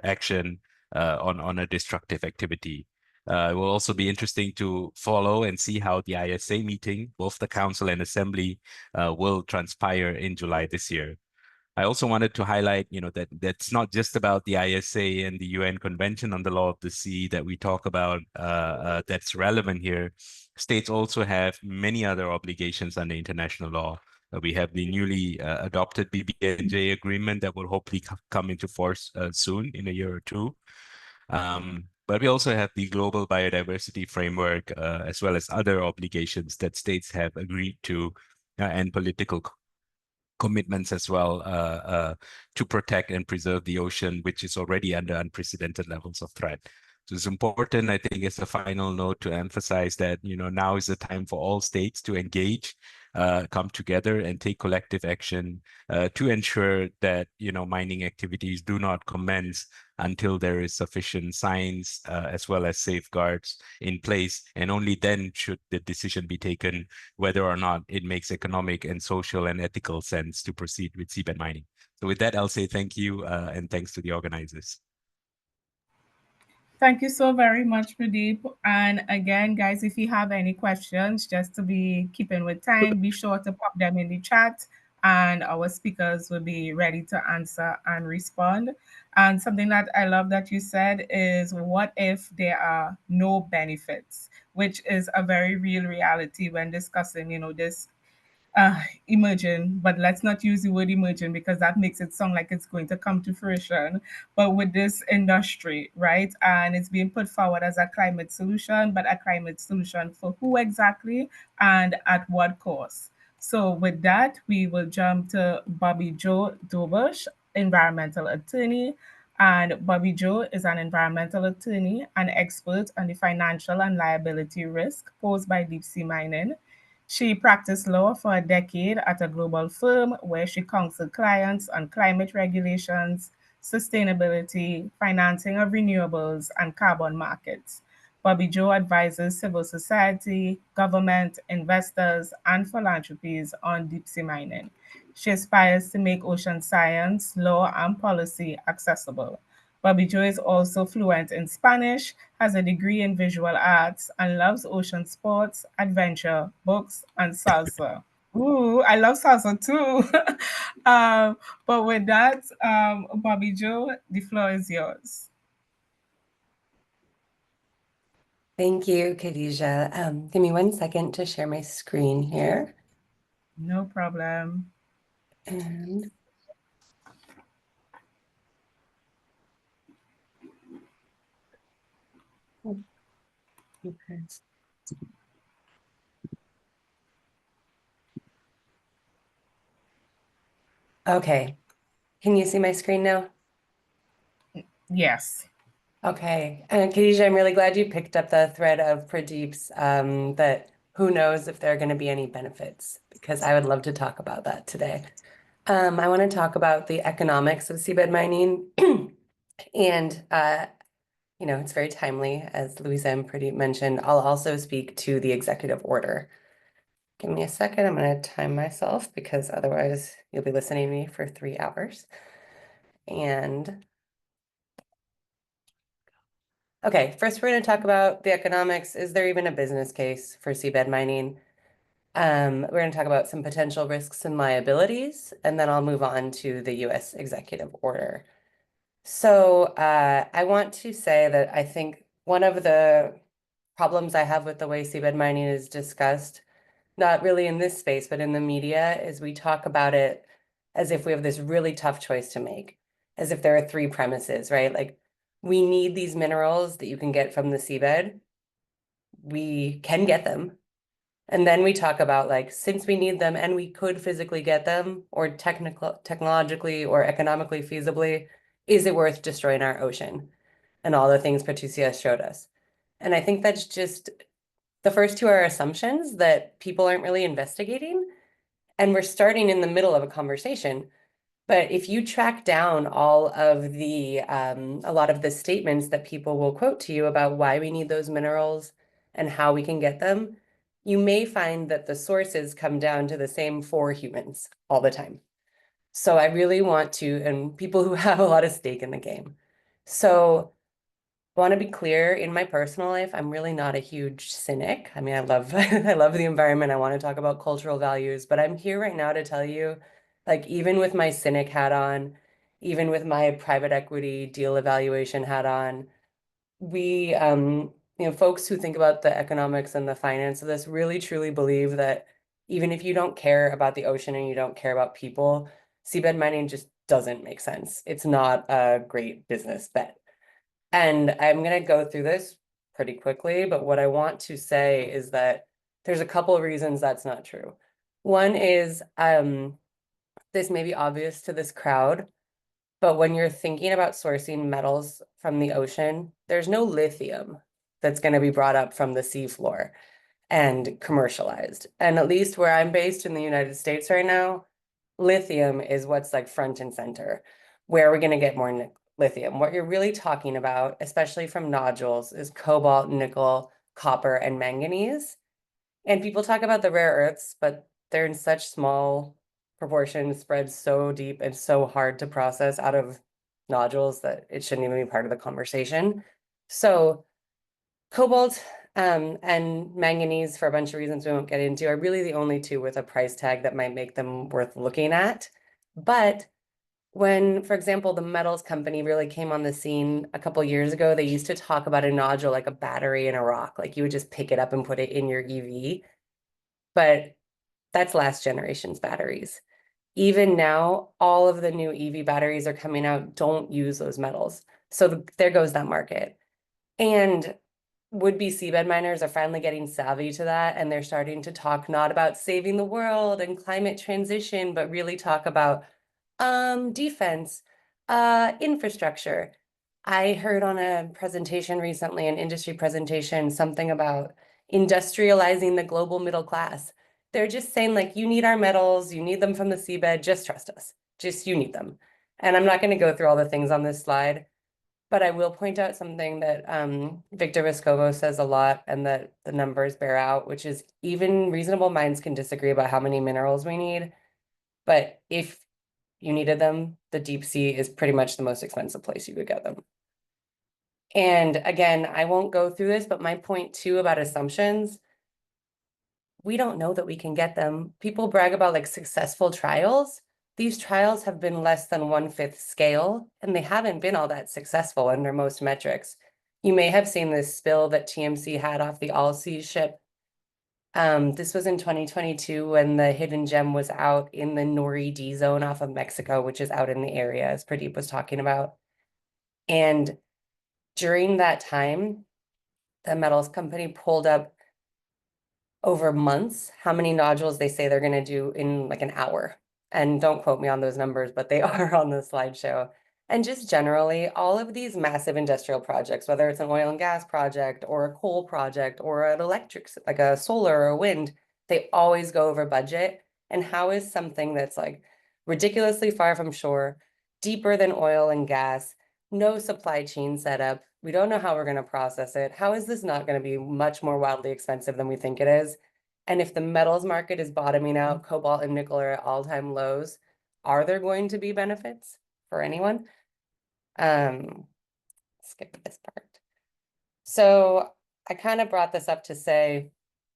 S4: action on a destructive activity. It will also be interesting to follow and see how the ISA meeting, both the Council and Assembly, will transpire in July this year. I also wanted to highlight, that that's not just about the ISA and the UN Convention on the Law of the Sea that we talk about that's relevant here. States also have many other obligations under international law. We have the newly adopted BBNJ agreement that will hopefully come into force soon, in a year or two. But we also have the Global Biodiversity Framework, as well as other obligations that states have agreed to, and political commitments as well, to protect and preserve the ocean, which is already under unprecedented levels of threat. So it's important, I think, as a final note, to emphasize that, now is the time for all states to engage, come together and take collective action to ensure that, mining activities do not commence until there is sufficient science as well as safeguards in place. And only then should the decision be taken whether or not it makes economic and social and ethical sense to proceed with seabed mining. So with that, I'll say thank you and thanks to the organizers.
S1: Thank you so very much, Pradeep. And again, guys, if you have any questions, just to be keeping with time, be sure to pop them in the chat and our speakers will be ready to answer and respond. And something that I love that you said is, what if there are no benefits, which is a very real reality when discussing, this emerging, but let's not use the word emerging because that makes it sound like it's going to come to fruition. But with this industry, right? And it's being put forward as a climate solution, but a climate solution for who exactly and at what cost? So with that, we will jump to Bobbi-Jo Dobush, environmental attorney. And Bobbi-Jo is an environmental attorney and expert on the financial and liability risk posed by deep sea mining. She practiced law for a decade at a global firm where she counseled clients on climate regulations, sustainability, financing of renewables, and carbon markets. Bobbi-Jo advises civil society, government, investors, and philanthropies on deep sea mining. She aspires to make ocean science, law, and policy accessible. Bobbi-Jo is also fluent in Spanish, has a degree in visual arts, and loves ocean sports, adventure, books, and salsa. Ooh, I love salsa too. But with that, Bobbi-Jo, the floor is yours.
S5: Thank you, Khadija. Give me 1 second to share my screen here.
S1: No problem.
S5: And okay, can you see my screen now?
S1: Yes.
S5: Okay, and Khadija, I'm really glad you picked up the thread of Pradeep's, that who knows if there are going to be any benefits, because I would love to talk about that today. I want to talk about the economics of seabed mining, and it's very timely, as Luisa and Pradeep mentioned. I'll also speak to the executive order. Give me a second. I'm going to time myself because otherwise you'll be listening to me for 3 hours. And okay, first we're going to talk about the economics. Is there even a business case for seabed mining? We're going to talk about some potential risks and liabilities, and then I'll move on to the U.S. executive order. So I want to say that I think one of the problems I have with the way seabed mining is discussed, not really in this space, but in the media, is we talk about it as if we have this really tough choice to make, as if there are 3 premises, right? Like, we need these minerals that you can get from the seabed. We can get them, And then we talk about like, since we need them and we could physically get them or technologically or economically feasibly, is it worth destroying our ocean? And all the things Patricia showed us. And I think that's just, the first two are assumptions that people aren't really investigating. And we're starting in the middle of a conversation. But if you track down all of the, a lot of the statements that people will quote to you about why we need those minerals and how we can get them, you may find that the sources come down to the same 4 humans all the time. So I really want to, and people who have a lot of stake in the game. So I want to be clear, in my personal life, I'm really not a huge cynic. I mean, I love I love the environment. I want to talk about cultural values, but I'm here right now to tell you, like, even with my cynic hat on, even with my private equity deal evaluation hat on, we folks who think about the economics and the finance of this really truly believe that even if you don't care about the ocean and you don't care about people, seabed mining just doesn't make sense. It's not a great business bet. And I'm going to go through this pretty quickly, but what I want to say is that there's a couple of reasons that's not true. One is this may be obvious to this crowd, but when you're thinking about sourcing metals from the ocean, there's no lithium that's going to be brought up from the seafloor and commercialized. And at least where I'm based in the United States right now, lithium is what's like front and center. Where we're going to get more lithium. What you're really talking about, especially from nodules, is cobalt, nickel, copper, and manganese. And people talk about the rare earths, but they're in such small proportions, spread so deep and so hard to process out of nodules that it shouldn't even be part of the conversation. So cobalt and manganese, for a bunch of reasons we won't get into, are really the only two with a price tag that might make them worth looking at. But when, for example, the metals company really came on the scene a couple years ago, they used to talk about a nodule like a battery in a rock, like you would just pick it up and put it in your EV. But that's last generation's batteries. Even now, all of the new EV batteries are coming out, don't use those metals. So there goes that market. And would-be seabed miners are finally getting savvy to that, and they're starting to talk not about saving the world and climate transition, but really talk about defense, infrastructure. I heard on a presentation recently, an industry presentation, something about industrializing the global middle class. They're just saying, like, you need our metals, you need them from the seabed, just trust us. Just you need them. And I'm not going to go through all the things on this slide, but I will point out something that Victor Vescovo says a lot and that the numbers bear out, which is even reasonable minds can disagree about how many minerals we need. But if you needed them, the deep sea is pretty much the most expensive place you could get them. And again, I won't go through this, but my point too about assumptions, we don't know that we can get them. People brag about like successful trials. These trials have been less than 1/5 scale, and they haven't been all that successful under most metrics. You may have seen this spill that TMC had off the All Seas ship. This was in 2022 when the hidden gem was out in the Nori-D zone off of Mexico, which is out in the area, as Pradeep was talking about. And during that time, the metals company pulled up over months how many nodules they say they're going to do in like an hour. And don't quote me on those numbers, but they are on the slideshow. And just generally, all of these massive industrial projects, whether it's an oil and gas project or a coal project or an electric, like a solar or a wind, they always go over budget. And how is something that's like ridiculously far from shore, deeper than oil and gas, no supply chain setup, we don't know how we're going to process it, how is this not going to be much more wildly expensive than we think it is? And if the metals market is bottoming out, cobalt and nickel are at all-time lows, are there going to be benefits for anyone? Skip this part. So I kind of brought this up to say,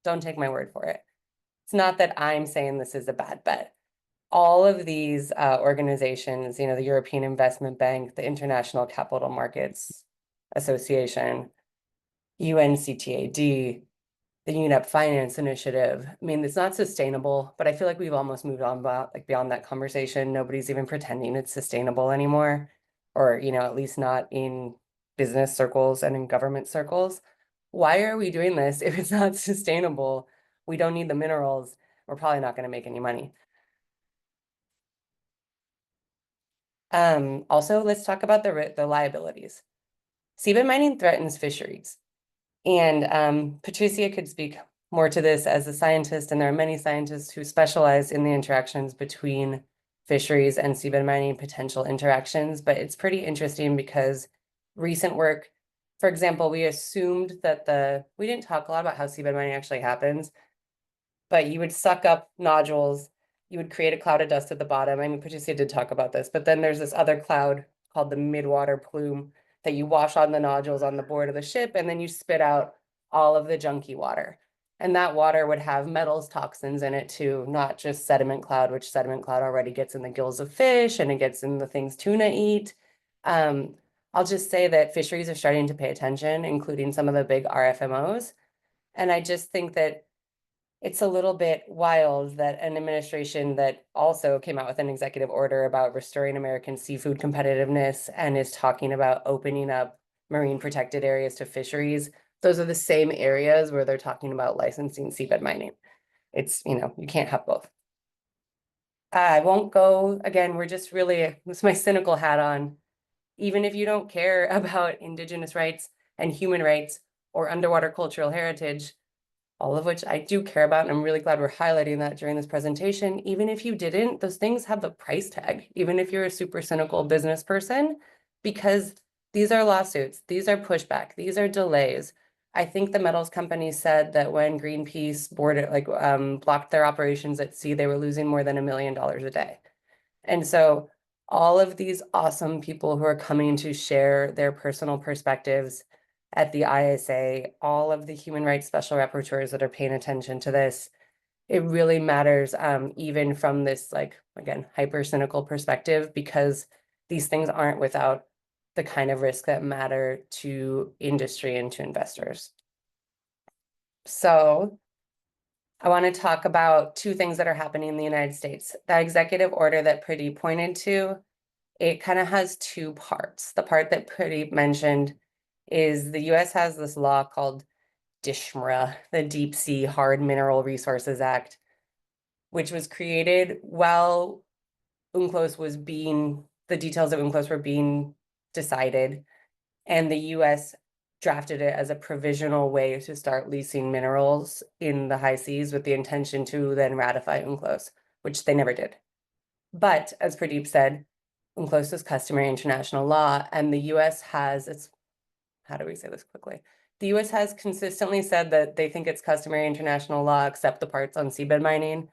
S5: don't take my word for it. It's not that I'm saying this is a bad bet. All of these organizations, you know, the European Investment Bank, the International Capital Markets Association, UNCTAD, the UNEP Finance Initiative. I mean, it's not sustainable, but I feel like we've almost moved on beyond that conversation. Nobody's even pretending it's sustainable anymore, or, you know, at least not in business circles and in government circles. Why are we doing this if it's not sustainable? we don't need the minerals, we're probably not going to make any money. Also, let's talk about the liabilities. Seabed mining threatens fisheries. And Patricia could speak more to this as a scientist, and there are many scientists who specialize in the interactions between fisheries and seabed mining potential interactions. But it's pretty interesting because recent work, for example, we assumed that we didn't talk a lot about how seabed mining actually happens, but you would suck up nodules, you would create a cloud of dust at the bottom. I mean, Patricia did talk about this, but then there's this other cloud called the midwater plume that you wash on the nodules on the board of the ship, and then you spit out all of the junky water. And that water would have metals, toxins in it too, not just sediment cloud, which sediment cloud already gets in the gills of fish and it gets in the things tuna eat. I'll just say that fisheries are starting to pay attention, including some of the big RFMOs. And I just think that it's a little bit wild that an administration that also came out with an executive order about restoring American seafood competitiveness and is talking about opening up marine protected areas to fisheries, those are the same areas where they're talking about licensing seabed mining. It's, you can't have both. I won't go, again, we're just really, with my cynical hat on, even if you don't care about Indigenous rights and human rights or underwater cultural heritage, all of which I do care about, and I'm really glad we're highlighting that during this presentation. Even if you didn't, those things have the price tag, even if you're a super cynical business person, because these are lawsuits, these are pushback, these are delays. I think the metals company said that when Greenpeace blocked their operations at sea, they were losing more than $1 million a day. And so all of these awesome people who are coming to share their personal perspectives at the ISA, all of the human rights special rapporteurs that are paying attention to this, it really matters, even from this, again, hyper cynical perspective, because these things aren't without the kind of risk that matter to industry and to investors. So I want to talk about two things that are happening in the United States. That executive order that Pradeep pointed to, it kind of has two parts. The part that Pradeep mentioned is the US has this law called DSHMRA, the Deep Sea Hard Mineral Resources Act, which was created while the details of UNCLOS were being decided, and the US drafted it as a provisional way to start leasing minerals in the high seas with the intention to then ratify UNCLOS, which they never did. But as Pradeep said, UNCLOS is customary international law, and the US has how do we say this quickly? The US has consistently said that they think it's customary international law, except the parts on seabed mining.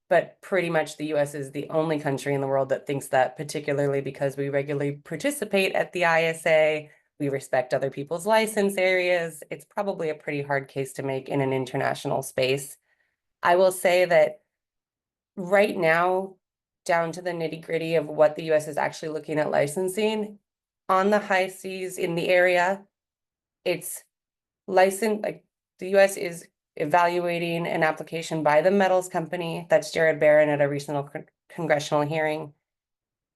S5: But pretty much the US is the only country in the world that thinks that, particularly because we regularly participate at the ISA, we respect other people's license areas. It's probably a pretty hard case to make in an international space. I will say that right now, down to the nitty-gritty of what the US is actually looking at licensing, on the high seas in the area, it's licensed, the US is evaluating an application by the metals company, that's Jared Barron at a recent congressional hearing,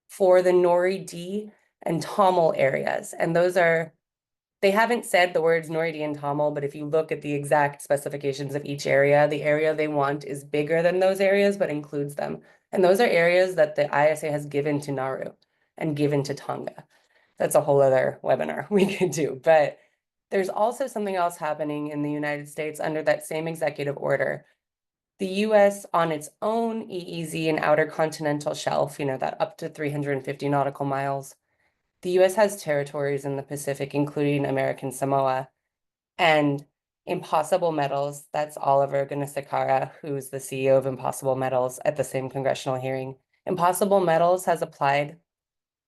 S5: for the Nori-D and Tamil areas. And they haven't said the words Nori-D and Tamil, but if you look at the exact specifications of each area, the area they want is bigger than those areas, but includes them. And those are areas that the ISA has given to Nauru and given to Tonga. That's a whole other webinar we could do, but there's also something else happening in the United States under that same executive order. The US on its own EEZ and outer continental shelf, that up to 350 nautical miles, the US has territories in the Pacific, including American Samoa, and Impossible Metals, that's Oliver Gunnesakara, who's the CEO of Impossible Metals at the same congressional hearing. Impossible Metals has applied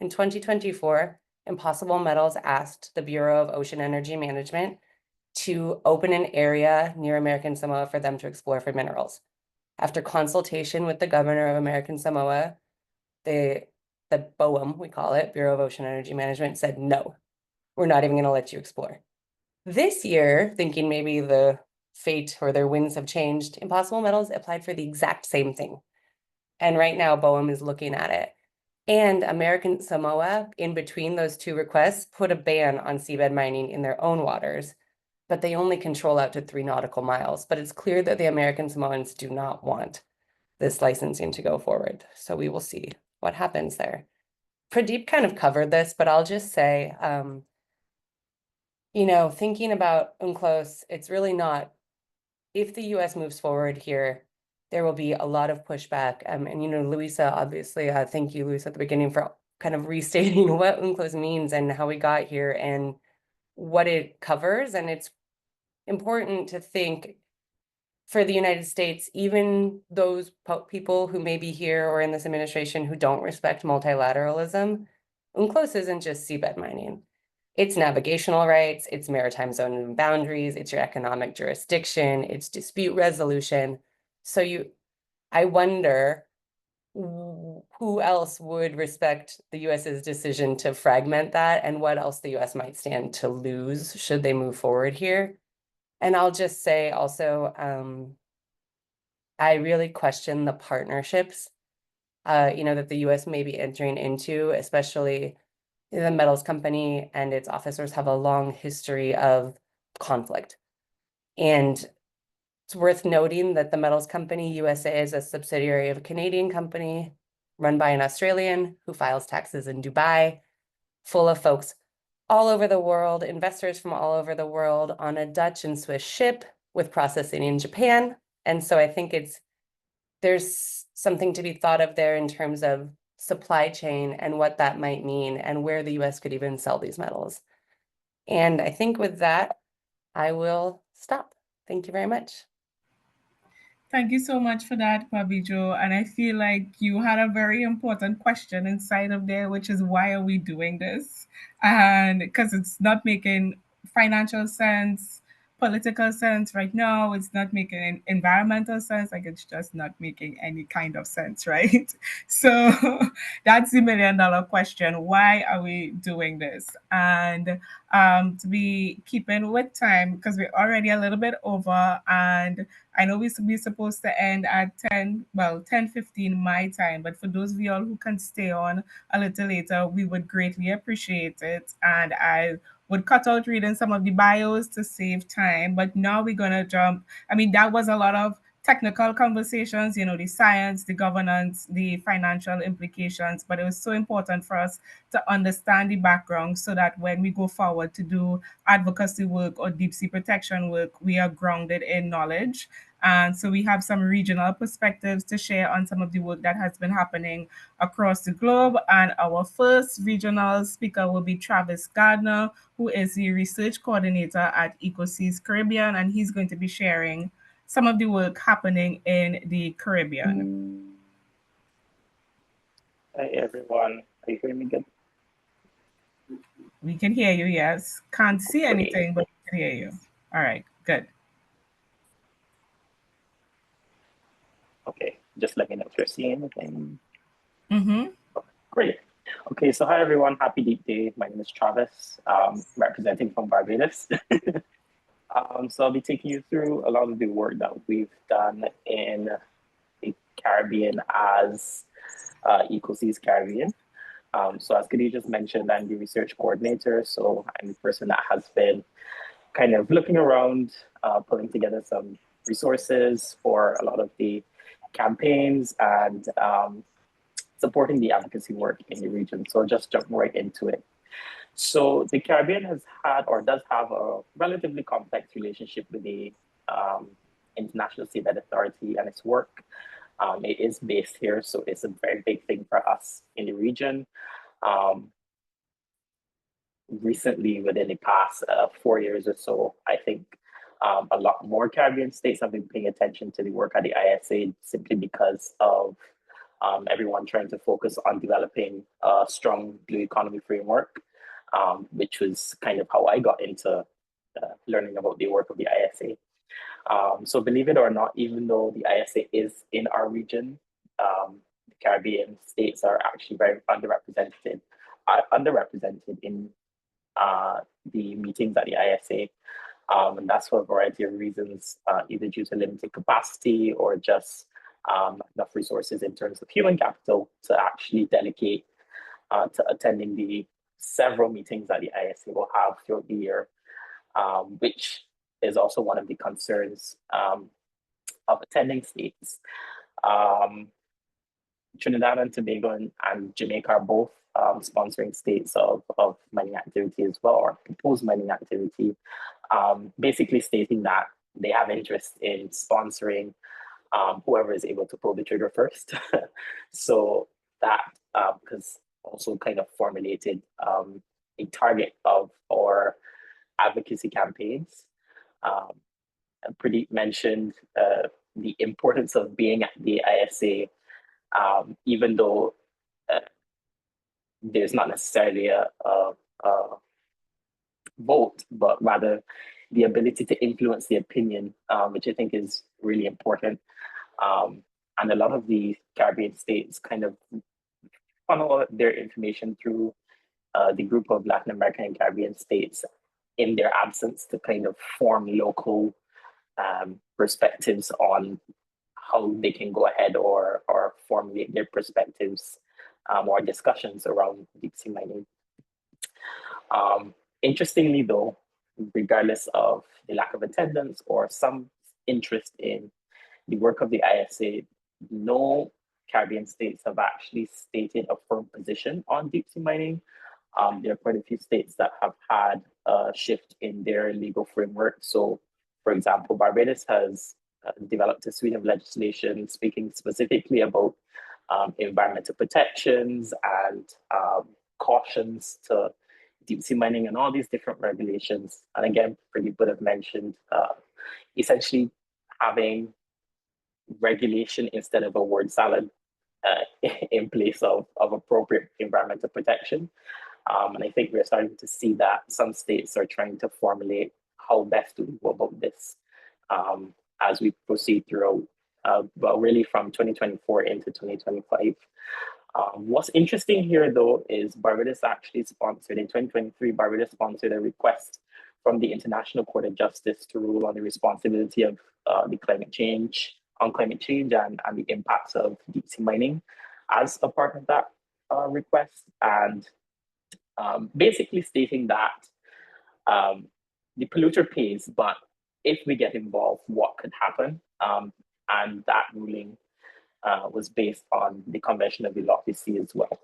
S5: in 2024. Impossible Metals asked the Bureau of Ocean Energy Management to open an area near American Samoa for them to explore for minerals. After consultation with the governor of American Samoa, the BOEM, we call it, Bureau of Ocean Energy Management, said, no, we're not even going to let you explore. This year, thinking maybe the fate or their winds have changed, Impossible Metals applied for the exact same thing. And right now, BOEM is looking at it. And American Samoa, in between those two requests, put a ban on seabed mining in their own waters. but they only control out to 3 nautical miles. But it's clear that the American Samoans do not want this licensing to go forward. So we will see what happens there. Pradeep kind of covered this, but I'll just say, you know, thinking about UNCLOS, it's really not, if the US moves forward here, there will be a lot of pushback. And, you know, Luisa, obviously, thank you, Luisa, at the beginning for kind of restating what UNCLOS means and how we got here and what it covers. And it's important to think for the United States, even those people who may be here or in this administration who don't respect multilateralism, UNCLOS isn't just seabed mining. It's navigational rights, it's maritime zone and boundaries, it's your economic jurisdiction, it's dispute resolution. So I wonder who else would respect the US's decision to fragment that and what else the US might stand to lose should they move forward here. And I'll just say also, I really question the partnerships, you know, that the US may be entering into, especially the metals company and its officers have a long history of conflict. And it's worth noting that the metals company USA is a subsidiary of a Canadian company run by an Australian who files taxes in Dubai, full of folks all over the world, investors from all over the world on a Dutch and Swiss ship with processing in Japan. And so I think there's something to be thought of there in terms of supply chain and what that might mean and where the US could even sell these metals. And I think with that, I will stop. Thank you very much.
S1: Thank you so much for that, Bobbi-Jo. And I feel like you had a very important question inside of there, which is why are we doing this? And because it's not making financial sense, political sense right now, it's not making environmental sense, like it's just not making any kind of sense, right? So that's the $1,000,000 question. Why are we doing this? And to be keeping with time, because we're already a little bit over, and I know we're supposed to end at 10:15 my time, but for those of y'all who can stay on a little later, we would greatly appreciate it. And I would cut out reading some of the bios to save time. But now we're going to jump. I mean, that was a lot of technical conversations, you know, the science, the governance, the financial implications, but it was so important for us to understand the background so that when we go forward to do advocacy work or deep sea protection work, we are grounded in knowledge. And so we have some regional perspectives to share on some of the work that has been happening across the globe. And our first regional speaker will be Travis Gardiner, who is the research coordinator at EcoSeas Caribbean, and he's going to be sharing some of the work happening in the Caribbean.
S6: Hi everyone, are you hearing me good?
S1: We can hear you, yes. Can't see anything, but we can hear you. All right, good.
S6: Okay, just let me know if you're seeing anything.
S1: Mm-hmm.
S6: Great. Okay, so hi everyone, happy Deep Day. My name is Travis, representing from Barbados. So I'll be taking you through a lot of the work that we've done in the Caribbean as EcoSeas Caribbean. So as Khadija just mentioned, I'm the research coordinator. So I'm the person that has been kind of looking around, pulling together some resources for a lot of the campaigns and supporting the advocacy work in the region. So I'll just jump right into it. So the Caribbean has had or does have a relatively complex relationship with the International Seabed Authority and its work. It is based here, so it's a very big thing for us in the region. Recently, within the past 4 years or so, I think a lot more Caribbean states have been paying attention to the work at the ISA simply because of everyone trying to focus on developing a strong blue economy framework, which was kind of how I got into learning about the work of the ISA. So believe it or not, even though the ISA is in our region, the Caribbean states are actually very underrepresented in the meetings at the ISA. And that's for a variety of reasons, either due to limited capacity or just enough resources in terms of human capital to actually delegate to attending the several meetings that the ISA will have throughout the year, which is also one of the concerns of attending states. Trinidad and Tobago and Jamaica are both sponsoring states of mining activity as well, or proposed mining activity, basically stating that they have interest in sponsoring whoever is able to pull the trigger first. So that has also kind of formulated a target of our advocacy campaigns. Pradeep mentioned the importance of being at the ISA, even though there's not necessarily a vote, but rather the ability to influence the opinion, which I think is really important. And a lot of the Caribbean states kind of funnel their information through the group of Latin American and Caribbean states in their absence to kind of form local perspectives on how they can go ahead or formulate their perspectives or discussions around deep sea mining. Interestingly though, regardless of the lack of attendance or some interest in the work of the ISA, no Caribbean states have actually stated a firm position on deep sea mining. There are quite a few states that have had a shift in their legal framework. So, for example, Barbados has developed a suite of legislation speaking specifically about environmental protections and cautions to deep sea mining and all these different regulations. And again, Pradeep would have mentioned essentially having regulation instead of a word salad in place of appropriate environmental protection. And I think we're starting to see that some states are trying to formulate how best to go about this as we proceed throughout, but really from 2024 into 2025. What's interesting here, though, is Barbados actually sponsored, in 2023, Barbados sponsored a request from the International Court of Justice to rule on the responsibility of climate change and the impacts of deep sea mining as a part of that request. And basically stating that the polluter pays, but if we get involved, what could happen? And that ruling was based on the Convention of the Lofty Sea as well.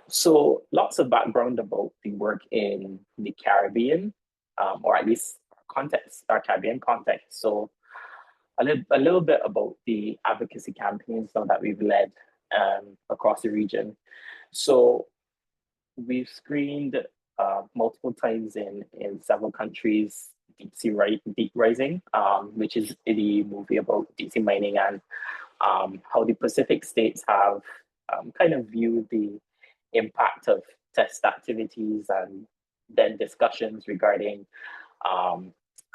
S6: So lots of background about the work in the Caribbean, or at least context, our Caribbean context. So a little bit about the advocacy campaigns now that we've led across the region. So we've screened multiple times in several countries, Deep Rising, which is the movie about deep sea mining and how the Pacific states have kind of viewed the impact of test activities and then discussions regarding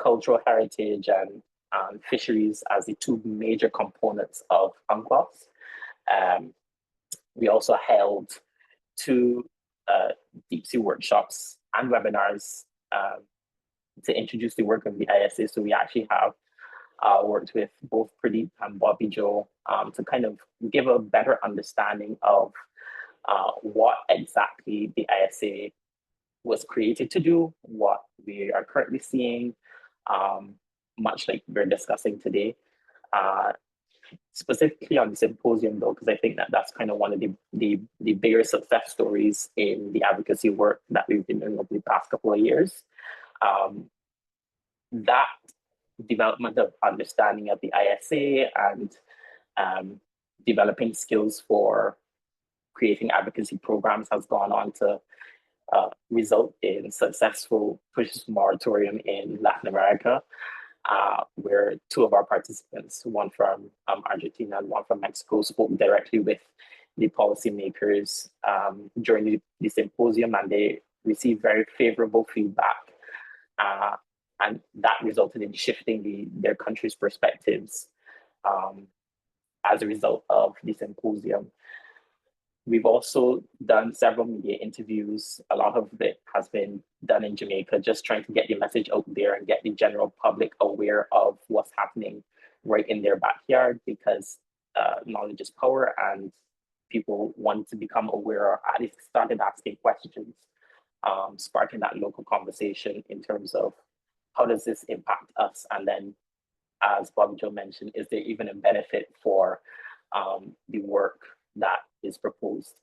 S6: cultural heritage and fisheries as the two major components of UNCLOS. We also held two deep sea workshops and webinars to introduce the work of the ISA. So we actually have worked with both Pradeep and Bobbi-Jo to kind of give a better understanding of what exactly the ISA was created to do, what we are currently seeing, much like we're discussing today. Specifically on the symposium though, because I think that that's kind of one of the bigger success stories in the advocacy work that we've been doing over the past couple of years. That development of understanding of the ISA and developing skills for creating advocacy programs has gone on to result in successful pushes for moratorium in Latin America, where two of our participants, one from Argentina and one from Mexico, spoke directly with the policymakers during the symposium, and they received very favorable feedback. And that resulted in shifting their country's perspectives as a result of the symposium. We've also done several media interviews. A lot of it has been done in Jamaica, just trying to get the message out there and get the general public aware of what's happening right in their backyard, because knowledge is power and people want to become aware, or at least started asking questions, sparking that local conversation in terms of how does this impact us? And then, as Bobbi-Jo mentioned, is there even a benefit for the work that is proposed?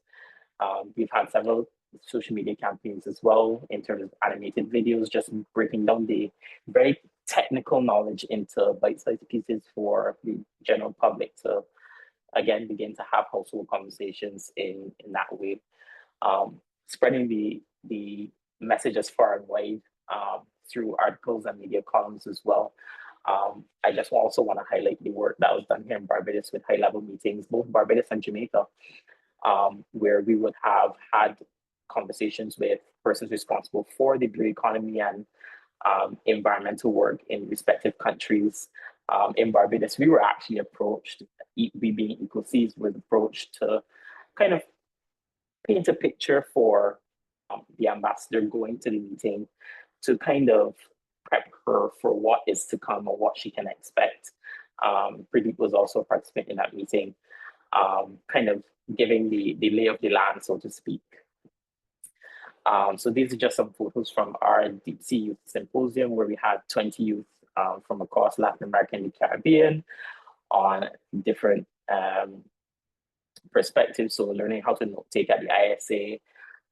S6: We've had several social media campaigns as well in terms of animated videos, just breaking down the very technical knowledge into bite-sized pieces for the general public to, again, begin to have household conversations in that way. Spreading the message as far and wide through articles and media columns as well. I just also want to highlight the work that was done here in Barbados with high-level meetings, both Barbados and Jamaica, where we would have had conversations with persons responsible for the blue economy and environmental work in respective countries. In Barbados, we were actually approached, we being EcoSeas, was approached to kind of paint a picture for the ambassador going to the meeting to kind of prep her for what is to come or what she can expect. Pradeep was also a participant in that meeting, kind of giving the lay of the land, so to speak. So these are just some photos from our Deep Sea Youth Symposium, where we had 20 youth from across Latin America and the Caribbean on different perspectives. So learning how to note take at the ISA,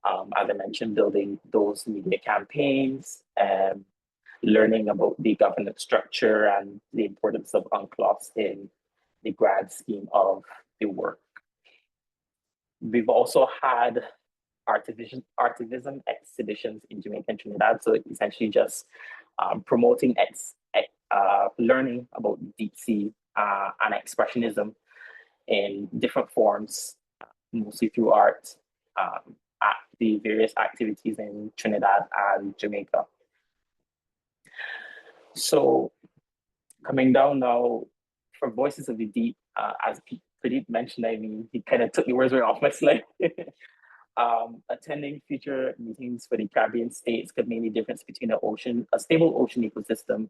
S6: as I mentioned, building those media campaigns, learning about the governance structure and the importance of UNCLOS in the grand scheme of the work. We've also had artivism exhibitions in Jamaica and Trinidad, so essentially just promoting learning about deep sea and expressionism in different forms, mostly through art, at the various activities in Trinidad and Jamaica. So coming down now for Voices of the Deep, as Pradeep mentioned, I mean, he kind of took the words right off my slide. Attending future meetings for the Caribbean states could mean the difference between a stable ocean ecosystem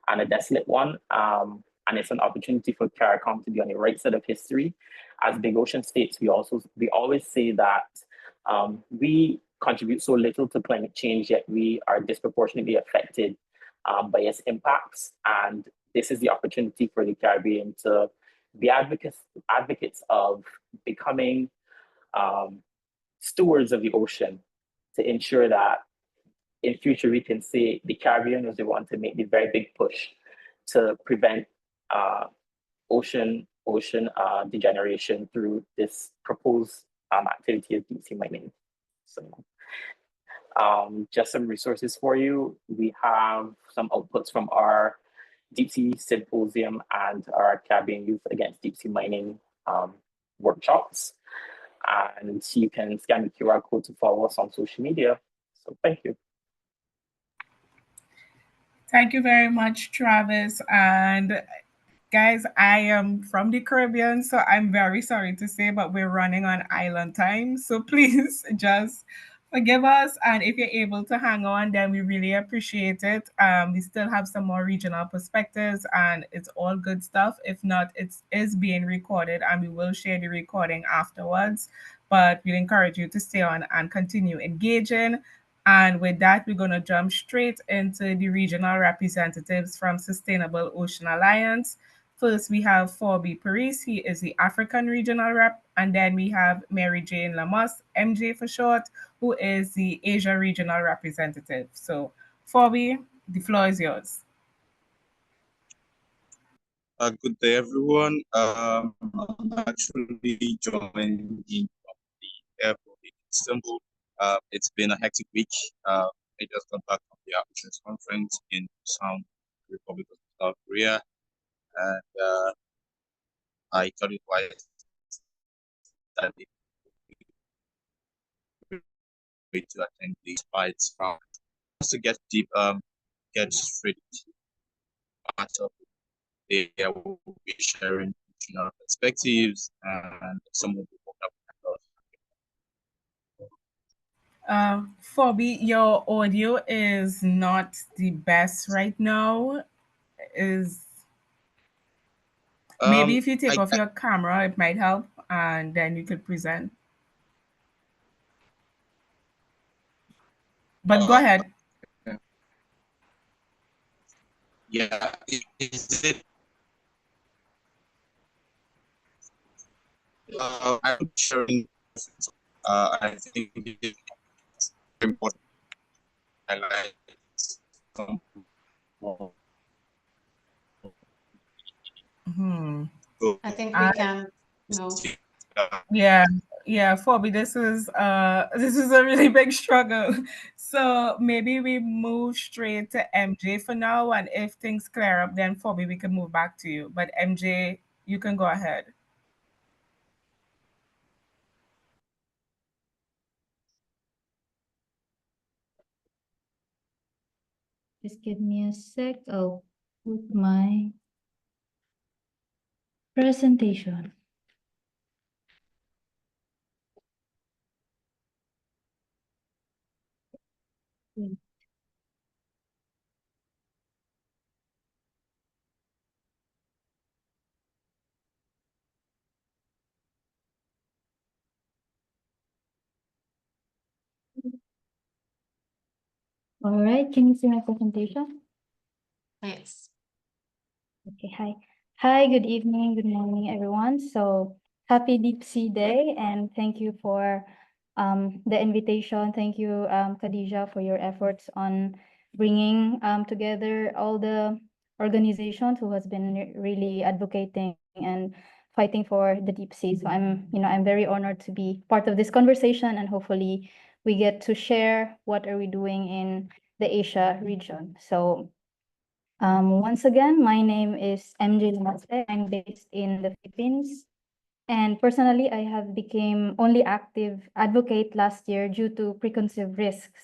S6: and a desolate one. And it's an opportunity for CARICOM to be on the right side of history. As big ocean states, we always say that we contribute so little to climate change, yet we are disproportionately affected by its impacts. And this is the opportunity for the Caribbean to be advocates of becoming stewards of the ocean, to ensure that in future we can say the Caribbean was the one to make the very big push to prevent ocean degeneration through this proposed activity of deep sea mining. So just some resources for you. We have some outputs from our Deep Sea Symposium and our Caribbean Youth Against Deep Sea Mining workshops. And you can scan the QR code to follow us on social media. So thank you.
S1: Thank you very much, Travis. And guys, I am from the Caribbean, so I'm very sorry to say, but we're running on island time. So please just forgive us. And if you're able to hang on, then we really appreciate it. We still have some more regional perspectives, and it's all good stuff. If not, it is being recorded, and we will share the recording afterwards. But we'll encourage you to stay on and continue engaging. And with that, we're going to jump straight into the regional representatives from Sustainable Ocean Alliance. First, we have Forbi Perise. He is the African regional rep. And then we have Mary Jane Lamoste, MJ for short, who is the Asia regional representative. So, Forbi, the floor is yours.
S7: Good day, everyone. I'm actually joining in from the airport in Istanbul. It's been a hectic week. I just got back from the Arbitrations Conference in Busan, Republic of South Korea, and I thought it was that to attend these fights from just to get deep, get straight into part of the day. I will be sharing regional perspectives and some of the work that
S1: Forbi, your audio is not the best right now. Maybe if you take off your camera, it might help, and then you could present. But go ahead.
S7: Yeah, is it? I'm sharing. I think it's very important. I like some more.
S1: I
S8: think we can go.
S1: Yeah, Forbi, this is a really big struggle. So maybe we move straight to MJ for now, and if things clear up, then Forbi, we can move back to you. But MJ, you can go ahead.
S9: Just give me a sec. I'll put my presentation. All right, can you see my presentation?
S8: Yes.
S9: Okay, hi. Hi, good evening, good morning, everyone. So happy Deep Sea Day, and thank you for the invitation. Thank you, Khadija, for your efforts on bringing together all the organizations who has been really advocating and fighting for the deep sea. So I'm very honored to be part of this conversation, and hopefully we get to share what are we doing in the Asia region. So once again, my name is MJ Lamoste. I'm based in the Philippines. And personally, I have become only active advocate last year due to preconceived risks.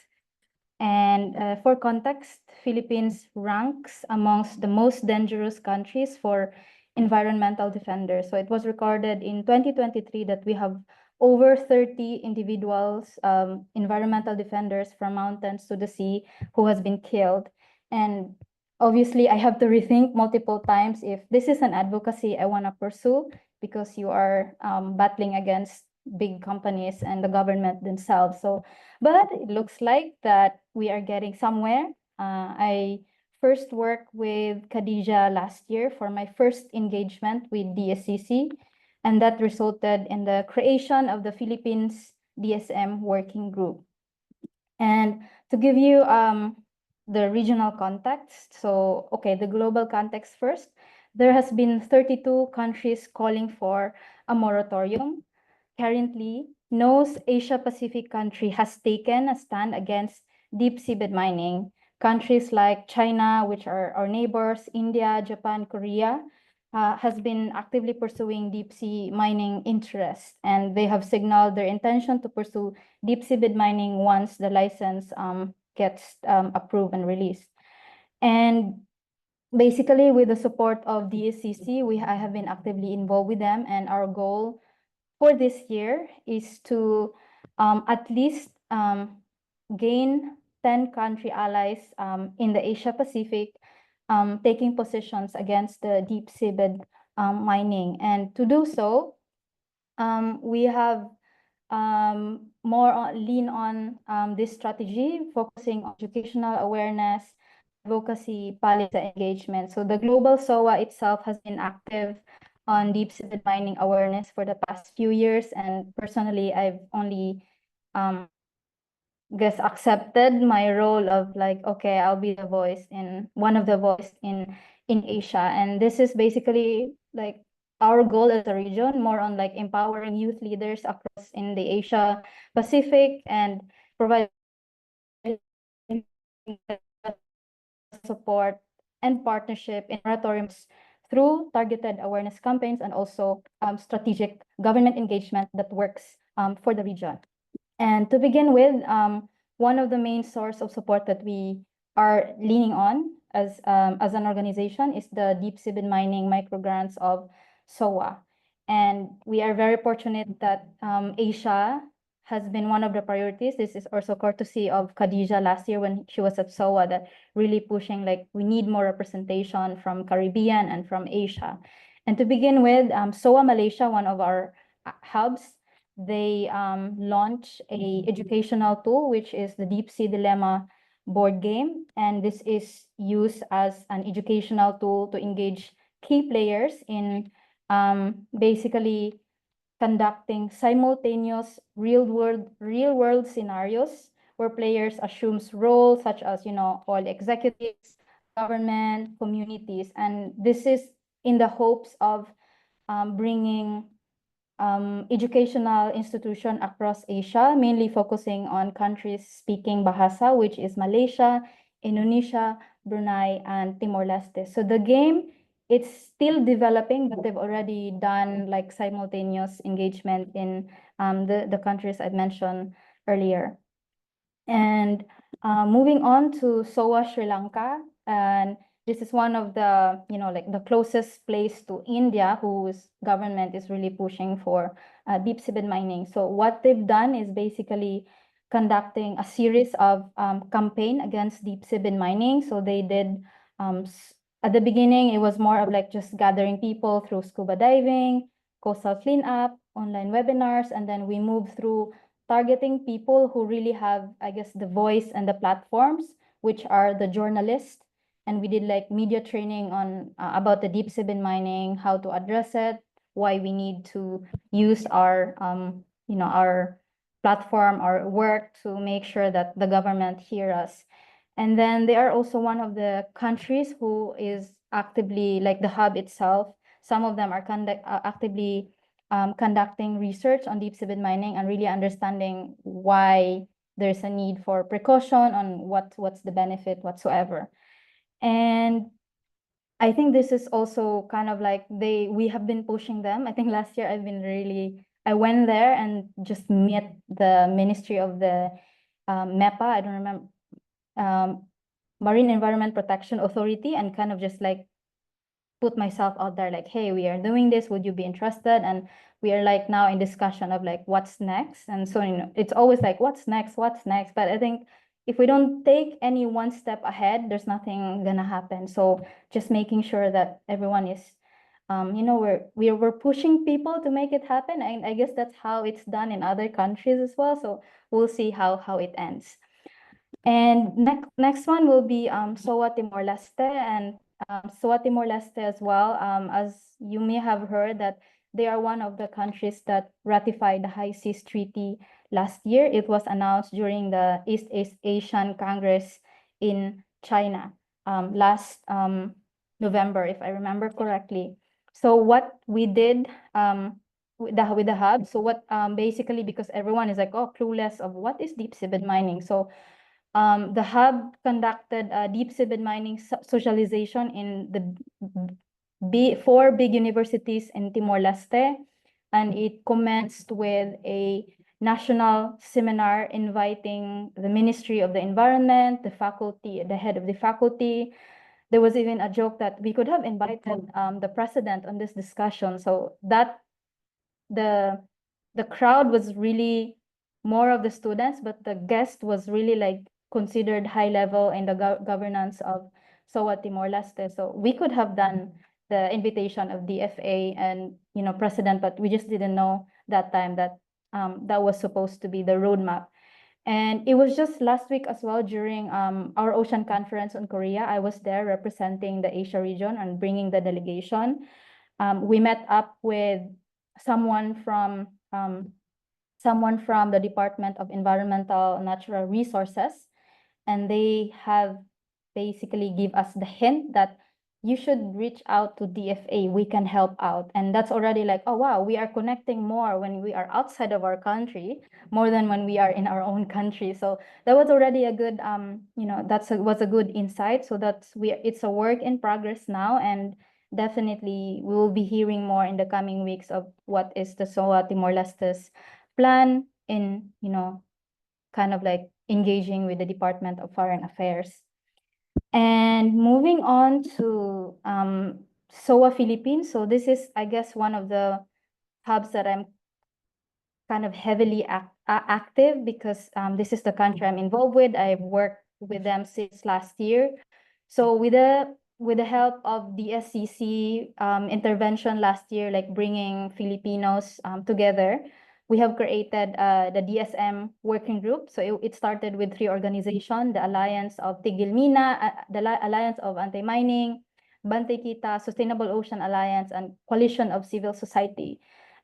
S9: And for context, Philippines ranks amongst the most dangerous countries for environmental defenders. So it was recorded in 2023 that we have over 30 individuals, environmental defenders from mountains to the sea, who has been killed. And obviously, I have to rethink multiple times if this is an advocacy I want to pursue, because you are battling against big companies and the government themselves. So, but it looks like that we are getting somewhere. I first worked with Khadija last year for my first engagement with DSCC, and that resulted in the creation of the Philippines DSM working group. And to give you the regional context, so okay, the global context first, there has been 32 countries calling for a moratorium. Currently, no Asia-Pacific country has taken a stand against deep seabed mining. Countries like China, which are our neighbors, India, Japan, Korea, has been actively pursuing deep sea mining interests, and they have signaled their intention to pursue deep seabed mining once the license gets approved and released. And basically, with the support of DSCC, I have been actively involved with them, and our goal for this year is to at least gain 10 country allies in the Asia Pacific, taking positions against the deep seabed mining. And to do so, we have lean on this strategy, focusing on educational awareness, advocacy, policy engagement. So the global SOA itself has been active on deep seabed mining awareness for the past few years, and personally, I've only accepted my role of like, okay, I'll be the voice in one of the voice in Asia. And this is basically like our goal as a region, more on like empowering youth leaders across in the Asia Pacific and providing support and partnership in moratoriums through targeted awareness campaigns and also strategic government engagement that works for the region. And to begin with, one of the main source of support that we are leaning on as an organization is the deep seabed mining microgrants of SOA. And we are very fortunate that Asia has been one of the priorities. This is also courtesy of Khadija last year when she was at SOA, that really pushing like we need more representation from Caribbean and from Asia. And to begin with, SOA Malaysia, one of our hubs, they launch a educational tool, which is the Deep Sea Dilemma board game, and this is used as an educational tool to engage key players in basically conducting simultaneous real-world scenarios where players assumes roles such as, all executives, government, communities, and this is in the hopes of bringing educational institution across Asia, mainly focusing on countries speaking Bahasa, which is Malaysia, Indonesia, Brunei, and Timor-Leste. So the game, it's still developing, but they've already done like simultaneous engagement in the countries I mentioned earlier. And moving on to SOA Sri Lanka, and this is one of the, like the closest place to India, whose government is really pushing for deep seabed mining. So what they've done is basically conducting a series of campaign against deep seabed mining. So they did, at the beginning, it was more of like just gathering people through scuba diving, coastal cleanup, online webinars, and then we moved through targeting people who really have, I guess, the voice and the platforms, which are the journalists. And we did like media training on about the deep seabed mining, how to address it, why we need to use our, our platform, our work to make sure that the government hear us. And then they are also one of the countries who is actively, like the hub itself, some of them are actively conducting research on deep seabed mining and really understanding why there's a need for precaution on what's the benefit whatsoever. And I think this is also kind of like we have been pushing them. I think last year I went there and just met the Ministry of the MEPA, I don't remember, Marine Environment Protection Authority, and kind of just like put myself out there like, hey, we are doing this, would you be interested? And we are like now in discussion of like what's next. And so it's always like what's next, but I think if we don't take any one step ahead, there's nothing gonna happen. So just making sure that everyone is we're pushing people to make it happen, and I guess that's how it's done in other countries as well. So we'll see how it ends. And next one will be SOA Timor-Leste, and SOA Timor-Leste as well. As you may have heard, that they are one of the countries that ratified the High Seas Treaty last year. It was announced during the East Asian Congress in China last November, if I remember correctly. So what we did with the hub, so what basically, because everyone is like, oh, clueless of what is deep seabed mining. So the hub conducted deep seabed mining socialization in the 4 big universities in Timor-Leste, and it commenced with a national seminar inviting the Ministry of the Environment, the faculty, the head of the faculty. There was even a joke that we could have invited the president on this discussion. So that the crowd was really more of the students, but the guest was really like considered high level in the governance of SOA Timor-Leste. So we could have done the invitation of DFA and president, but we just didn't know that time that that was supposed to be the roadmap. And it was just last week as well, during our ocean conference on Korea. I was there representing the Asia region and bringing the delegation. We met up with someone from the Department of Environmental and Natural Resources, and they have basically give us the hint that you should reach out to DFA, we can help out. And that's already like, oh wow, we are connecting more when we are outside of our country, more than when we are in our own country. So that was already a good, was a good insight. So it's a work in progress now, and definitely we will be hearing more in the coming weeks of what is the SOA Timor-Leste's plan in, kind of like engaging with the Department of Foreign Affairs. And moving on to SOA Philippines. So this is, I guess, one of the hubs that I'm kind of heavily active, because this is the country I'm involved with. I've worked with them since last year. So with the help of the SCC intervention last year, like bringing Filipinos together, we have created the DSM working group. So it started with 3 organizations: the Alliance of Tigilmina, the Alliance of Anti-Mining, Bantay Kita, Sustainable Ocean Alliance, and Coalition of Civil Society.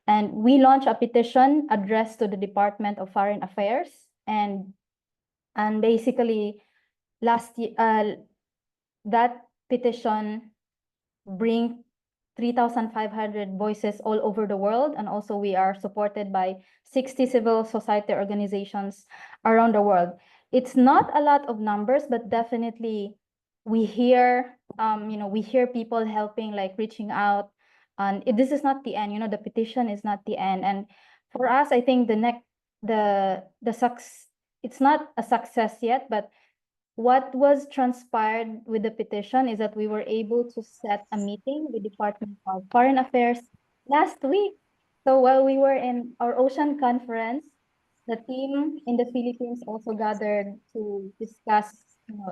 S9: And we launched a petition addressed to the Department of Foreign Affairs. And basically, last year, that petition bring 3,500 voices all over the world. And also we are supported by 60 civil society organizations around the world. It's not a lot of numbers, but definitely we hear, we hear people helping, like reaching out. And this is not the end, the petition is not the end. And for us, I think it's not a success yet, but what was transpired with the petition is that we were able to set a meeting with the Department of Foreign Affairs last week. So while we were in our ocean conference, the team in the Philippines also gathered to discuss,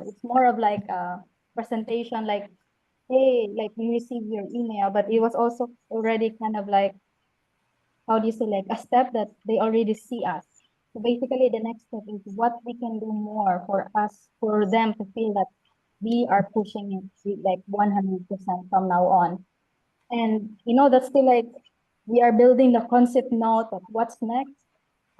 S9: it's more of like a presentation, like, hey, like we received your email, but it was also already kind of like, how do you say, like a step that they already see us. So basically the next step is what we can do more for us, for them to feel that we are pushing it like 100% from now on. And that's still like, we are building the concept note of what's next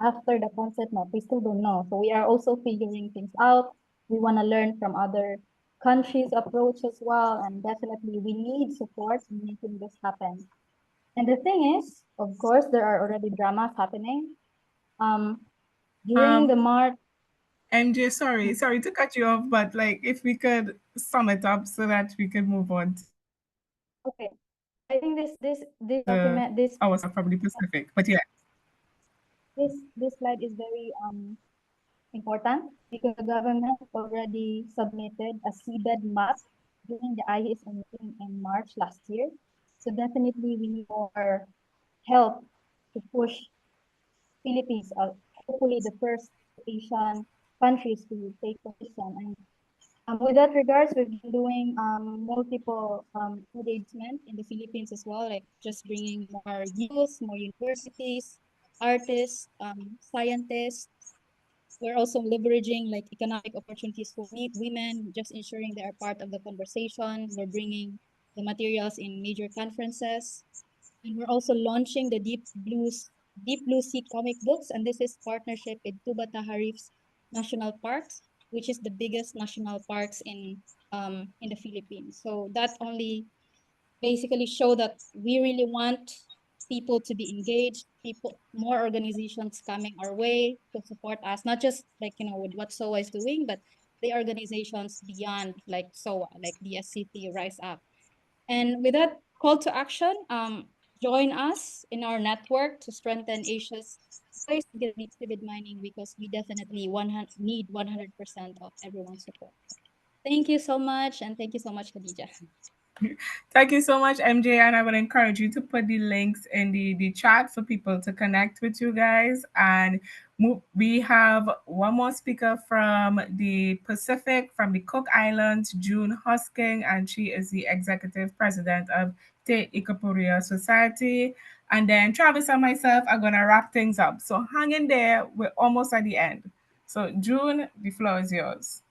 S9: after the concept note. We still don't know. So we are also figuring things out. We want to learn from other countries' approach as well. And definitely we need support in making this happen. And the thing is, of course, there are already dramas happening. During the March.
S1: MJ, sorry to cut you off, but like if we could sum it up so that we can move on.
S9: Okay, I think this document, this
S1: I was probably specific, but yeah.
S9: This slide is very important because the government already submitted a seabed map during the IES meeting in March last year. So definitely we need more help to push Philippines, hopefully the first Asian countries to take position. And with that regards, we've been doing multiple engagement in the Philippines as well, like just bringing more youth, more universities, artists, scientists. We're also leveraging like economic opportunities for women, just ensuring they are part of the conversation. We're bringing the materials in major conferences. And we're also launching the Deep Blue Sea comic books. And this is partnership with Tuba Taharif's National Parks, which is the biggest national parks in the Philippines. So that only basically show that we really want people to be engaged, more organizations coming our way to support us, not just like, with what SOA is doing, but the organizations beyond like SOA, like the SCT, Rise Up. And with that call to action, join us in our network to strengthen Asia's voice against seabed mining, because we definitely need 100% of everyone's support. Thank you so much, and thank you so much, Khadija.
S1: Thank you so much, MJ, and I would encourage you to put the links in the chat for people to connect with you guys. And we have one more speaker from the Pacific, from the Cook Islands, June Hosking, and she is the executive president of Te Ikapuria Society. And then Travis and myself are going to wrap things up. So hang in there. We're almost at the end. So June, the floor is yours.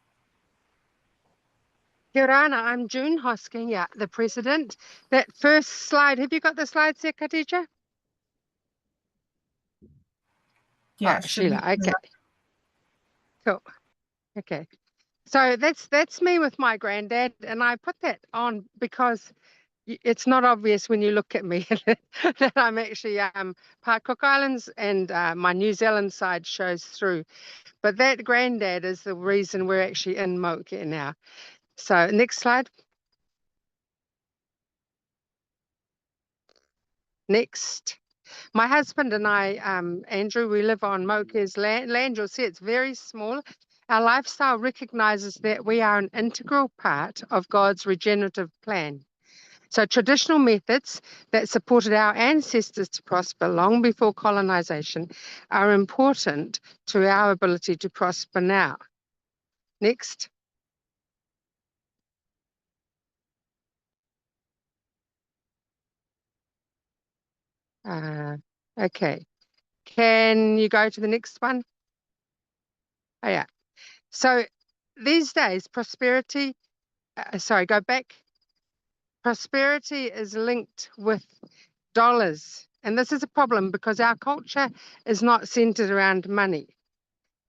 S10: Kia ora, I'm June Hosking, the president. That first slide, have you got the slides there, Khadija?
S1: Yeah,
S10: Sheila, okay. Cool. Okay. So that's me with my granddad, and I put that on because it's not obvious when you look at me that I'm actually part Cook Islands, and my New Zealand side shows through. But that granddad is the reason we're actually in Moke now. So next slide. Next. My husband and I, Andrew, we live on Moke's land. You'll see it's very small. Our lifestyle recognizes that we are an integral part of God's regenerative plan. So traditional methods that supported our ancestors to prosper long before colonization are important to our ability to prosper now. Next. Okay. Can you go to the next one? Oh, yeah. So these days, prosperity, sorry, go back. Prosperity is linked with dollars. And this is a problem because our culture is not centered around money.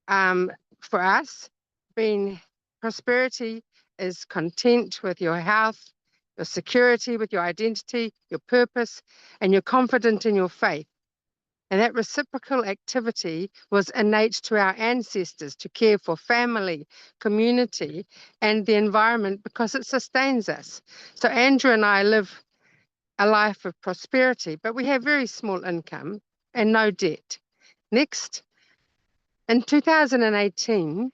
S10: For us, being prosperity is content with your health, your security, with your identity, your purpose, and you're confident in your faith. And that reciprocal activity was innate to our ancestors to care for family, community, and the environment because it sustains us. So Andrew and I live a life of prosperity, but we have very small income and no debt. Next. In 2018,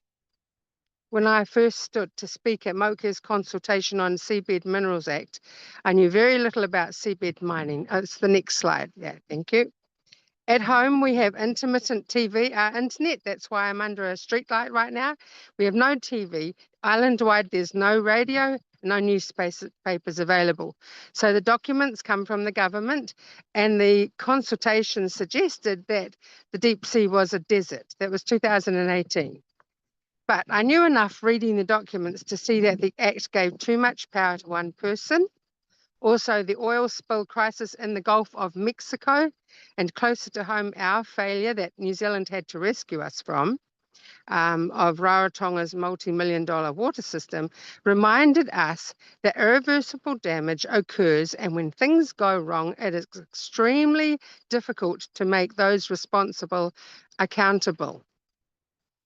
S10: when I first stood to speak at Moke's consultation on Seabed Minerals Act, I knew very little about seabed mining. Oh, it's the next slide. Yeah, thank you. At home, we have intermittent TV, internet. That's why I'm under a street light right now. We have no TV. Island-wide, there's no radio, no newspapers available. So the documents come from the government, and the consultation suggested that the deep sea was a desert. That was 2018. But I knew enough reading the documents to see that the Act gave too much power to one person. Also, the oil spill crisis in the Gulf of Mexico, and closer to home, our failure that New Zealand had to rescue us from, of Rarotonga's multi-million-dollar water system, reminded us that irreversible damage occurs, and when things go wrong, it is extremely difficult to make those responsible accountable.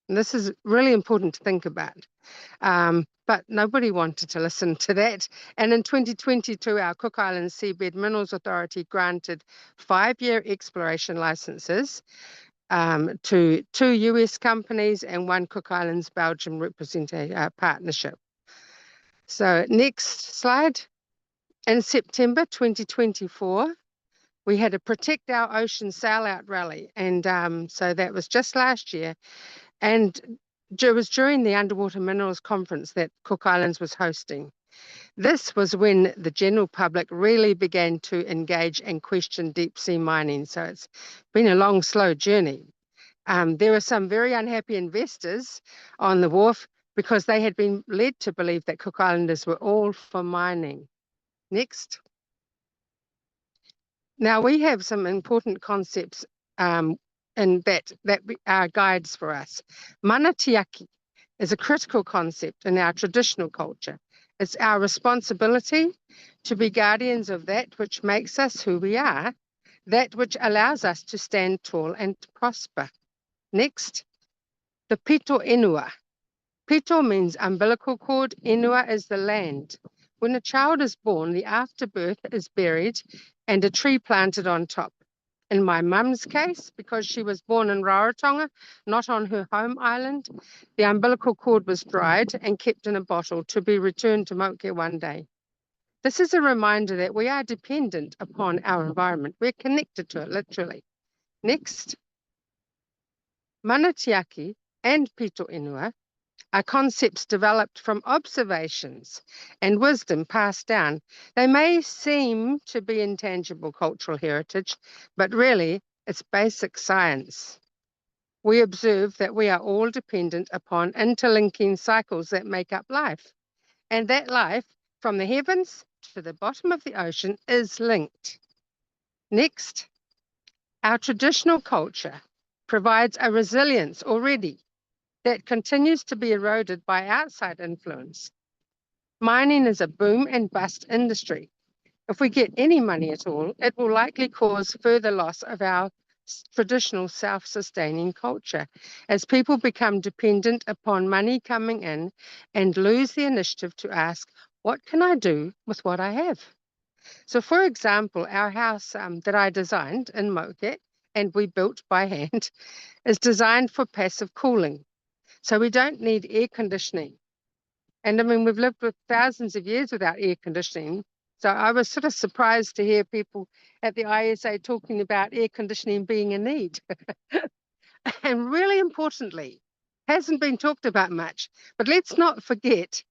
S10: And this is really important to think about. But nobody wanted to listen to that. And in 2022, our Cook Islands Seabed Minerals Authority granted 5-year exploration licenses to 2 US companies and 1 Cook Islands Belgium partnership. So next slide. In September 2024, we had a Protect Our Ocean sail-out rally. And so that was just last year. And it was during the Underwater Minerals Conference that Cook Islands was hosting. This was when the general public really began to engage and question deep sea mining. So it's been a long, slow journey. There were some very unhappy investors on the wharf because they had been led to believe that Cook Islanders were all for mining. Next. Now we have some important concepts and that are guides for us. Manatiaki is a critical concept in our traditional culture. It's our responsibility to be guardians of that which makes us who we are, that which allows us to stand tall and prosper. Next, the Pito Enua. Pito means umbilical cord, Enua is the land. When a child is born, the afterbirth is buried and a tree planted on top. In my mum's case, because she was born in Rarotonga, not on her home island, the umbilical cord was dried and kept in a bottle to be returned to Moke one day. This is a reminder that we are dependent upon our environment. We're connected to it, literally. Next. Manatiaki and Pito Enua are concepts developed from observations and wisdom passed down. They may seem to be intangible cultural heritage, but really it's basic science. We observe that we are all dependent upon interlinking cycles that make up life, and that life from the heavens to the bottom of the ocean is linked. Next, our traditional culture provides a resilience already that continues to be eroded by outside influence. Mining is a boom and bust industry. If we get any money at all, it will likely cause further loss of our traditional self-sustaining culture as people become dependent upon money coming in and lose the initiative to ask, what can I do with what I have? So for example, our house that I designed in Moke and we built by hand is designed for passive cooling. So we don't need air conditioning. And I mean, we've lived with thousands of years without air conditioning. So I was sort of surprised to hear people at the ISA talking about air conditioning being a need. And really importantly, hasn't been talked about much, but let's not forget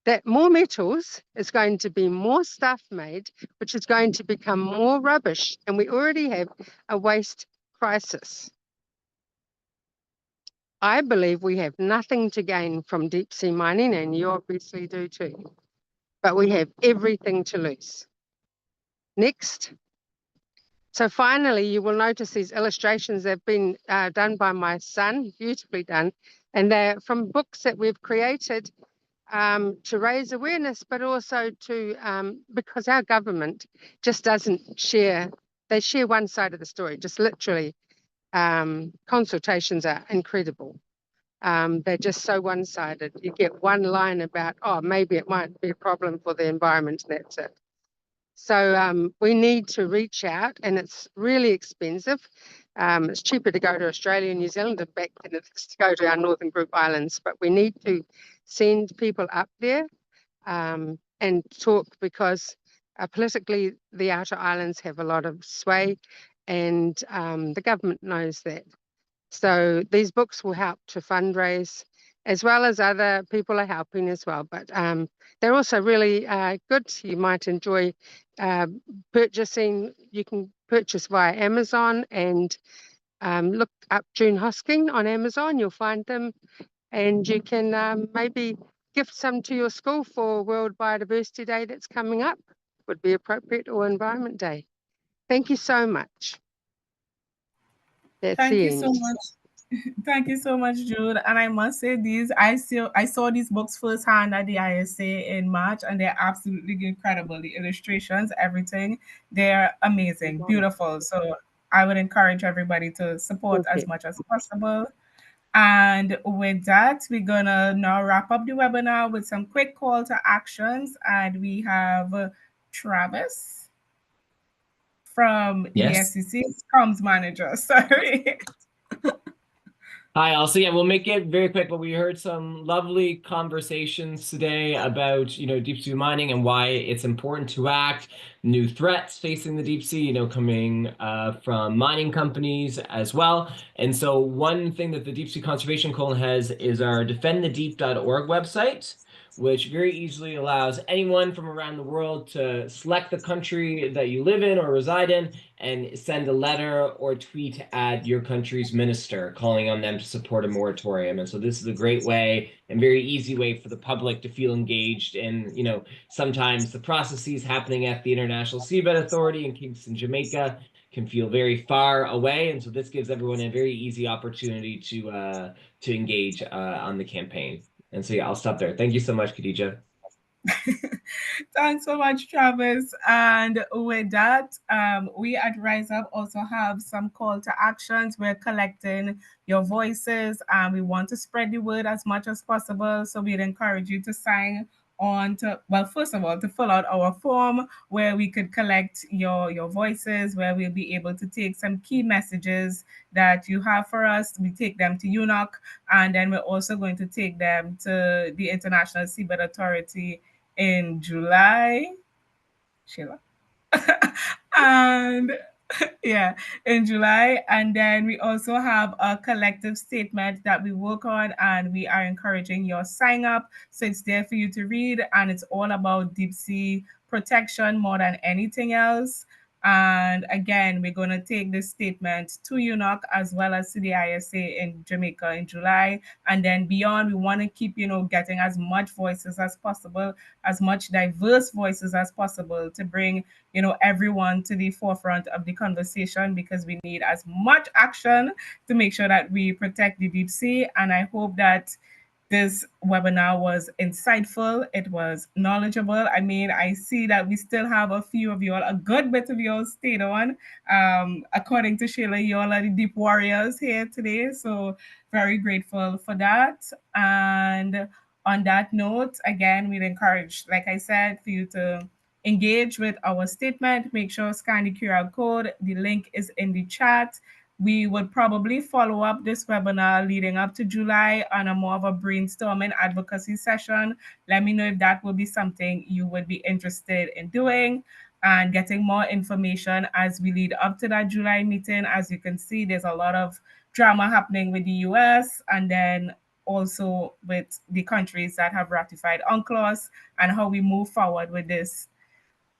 S10: that more metals is going to be more stuff made, which is going to become more rubbish. And we already have a waste crisis. I believe we have nothing to gain from deep sea mining, and you obviously do too, but we have everything to lose. Next. So finally, you will notice these illustrations that have been done by my son, beautifully done, and they're from books that we've created to raise awareness, but also to, because our government just doesn't share, they share one side of the story, just literally. Consultations are incredible. They're just so one-sided. You get one line about, oh, maybe it might be a problem for the environment, and that's it. So we need to reach out, and it's really expensive. It's cheaper to go to Australia and New Zealand and back than it is to go to our Northern Group Islands, but we need to send people up there and talk, because politically the outer islands have a lot of sway, and the government knows that. So these books will help to fundraise, as well as other people are helping as well. But they're also really good. You might enjoy purchasing. You can purchase via Amazon, and look up June Hosking on Amazon. You'll find them, and you can maybe gift some to your school for World Biodiversity Day that's coming up. Would be appropriate, or Environment Day. Thank you so much. That's
S1: Thank
S10: the
S1: you
S10: end.
S1: so much. Thank you so much, Jude. And I must say, I saw these books firsthand at the ISA in March, and they're absolutely incredible. The illustrations, everything, they're amazing, beautiful. So I would encourage everybody to support as much as possible. And with that, we're gonna now wrap up the webinar with some quick call to actions. And we have Travis from the SEC Comms Manager. Sorry.
S11: Hi, also, yeah, we'll make it very quick, but we heard some lovely conversations today about, deep sea mining and why it's important to act, new threats facing the deep sea, coming from mining companies as well. And so one thing that the Deep Sea Conservation Coalition has is our defendthedeep.org website, which very easily allows anyone from around the world to select the country that you live in or reside in and send a letter or tweet at your country's minister calling on them to support a moratorium. And so this is a great way and very easy way for the public to feel engaged in, sometimes the processes happening at the International Seabed Authority in Kingston, Jamaica can feel very far away. And so this gives everyone a very easy opportunity to engage on the campaign. And so, yeah, I'll stop there. Thank you so much, Khadija.
S1: Thanks so much, Travis. And with that, we at Rise Up also have some call to actions. We're collecting your voices, and we want to spread the word as much as possible. So we'd encourage you to sign on to, well, first of all, to fill out our form where we could collect your voices, where we'll be able to take some key messages that you have for us. We take them to UNOC, and then we're also going to take them to the International Seabed Authority in July, Sheila. And yeah, in July. And then we also have a collective statement that we work on, and we are encouraging your sign up. So it's there for you to read, and it's all about deep sea protection more than anything else. And again, we're going to take this statement to UNOC as well as to the ISA in Jamaica in July. And then beyond, we want to keep, getting as much voices as possible, as much diverse voices as possible to bring, everyone to the forefront of the conversation, because we need as much action to make sure that we protect the deep sea. And I hope that this webinar was insightful. It was knowledgeable. I mean, I see that we still have a few of you all, a good bit of you all stayed on. According to Sheila, you all are the deep warriors here today. So very grateful for that. And on that note, again, we'd encourage, like I said, for you to engage with our statement. Make sure scan the QR code. The link is in the chat. We would probably follow up this webinar leading up to July on a more of a brainstorming advocacy session. Let me know if that will be something you would be interested in doing and getting more information as we lead up to that July meeting. As you can see, there's a lot of drama happening with the US, and then also with the countries that have ratified UNCLOS, and how we move forward with this.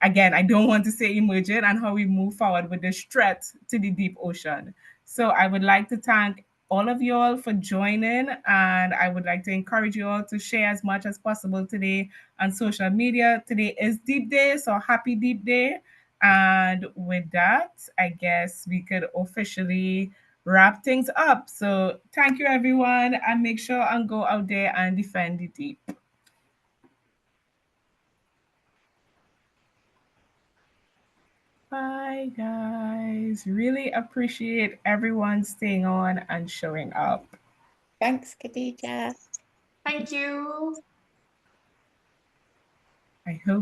S1: Again, I don't want to say emergent, and how we move forward with this threat to the deep ocean. So I would like to thank all of you all for joining, and I would like to encourage you all to share as much as possible today on social media. Today is Deep Day, so happy Deep Day. And with that, I guess we could officially wrap things up. So thank you, everyone, and make sure and go out there and defend the deep. Bye, guys. Really appreciate everyone staying on and showing up.
S12: Thanks, Khadija.
S8: Thank you.
S1: I hope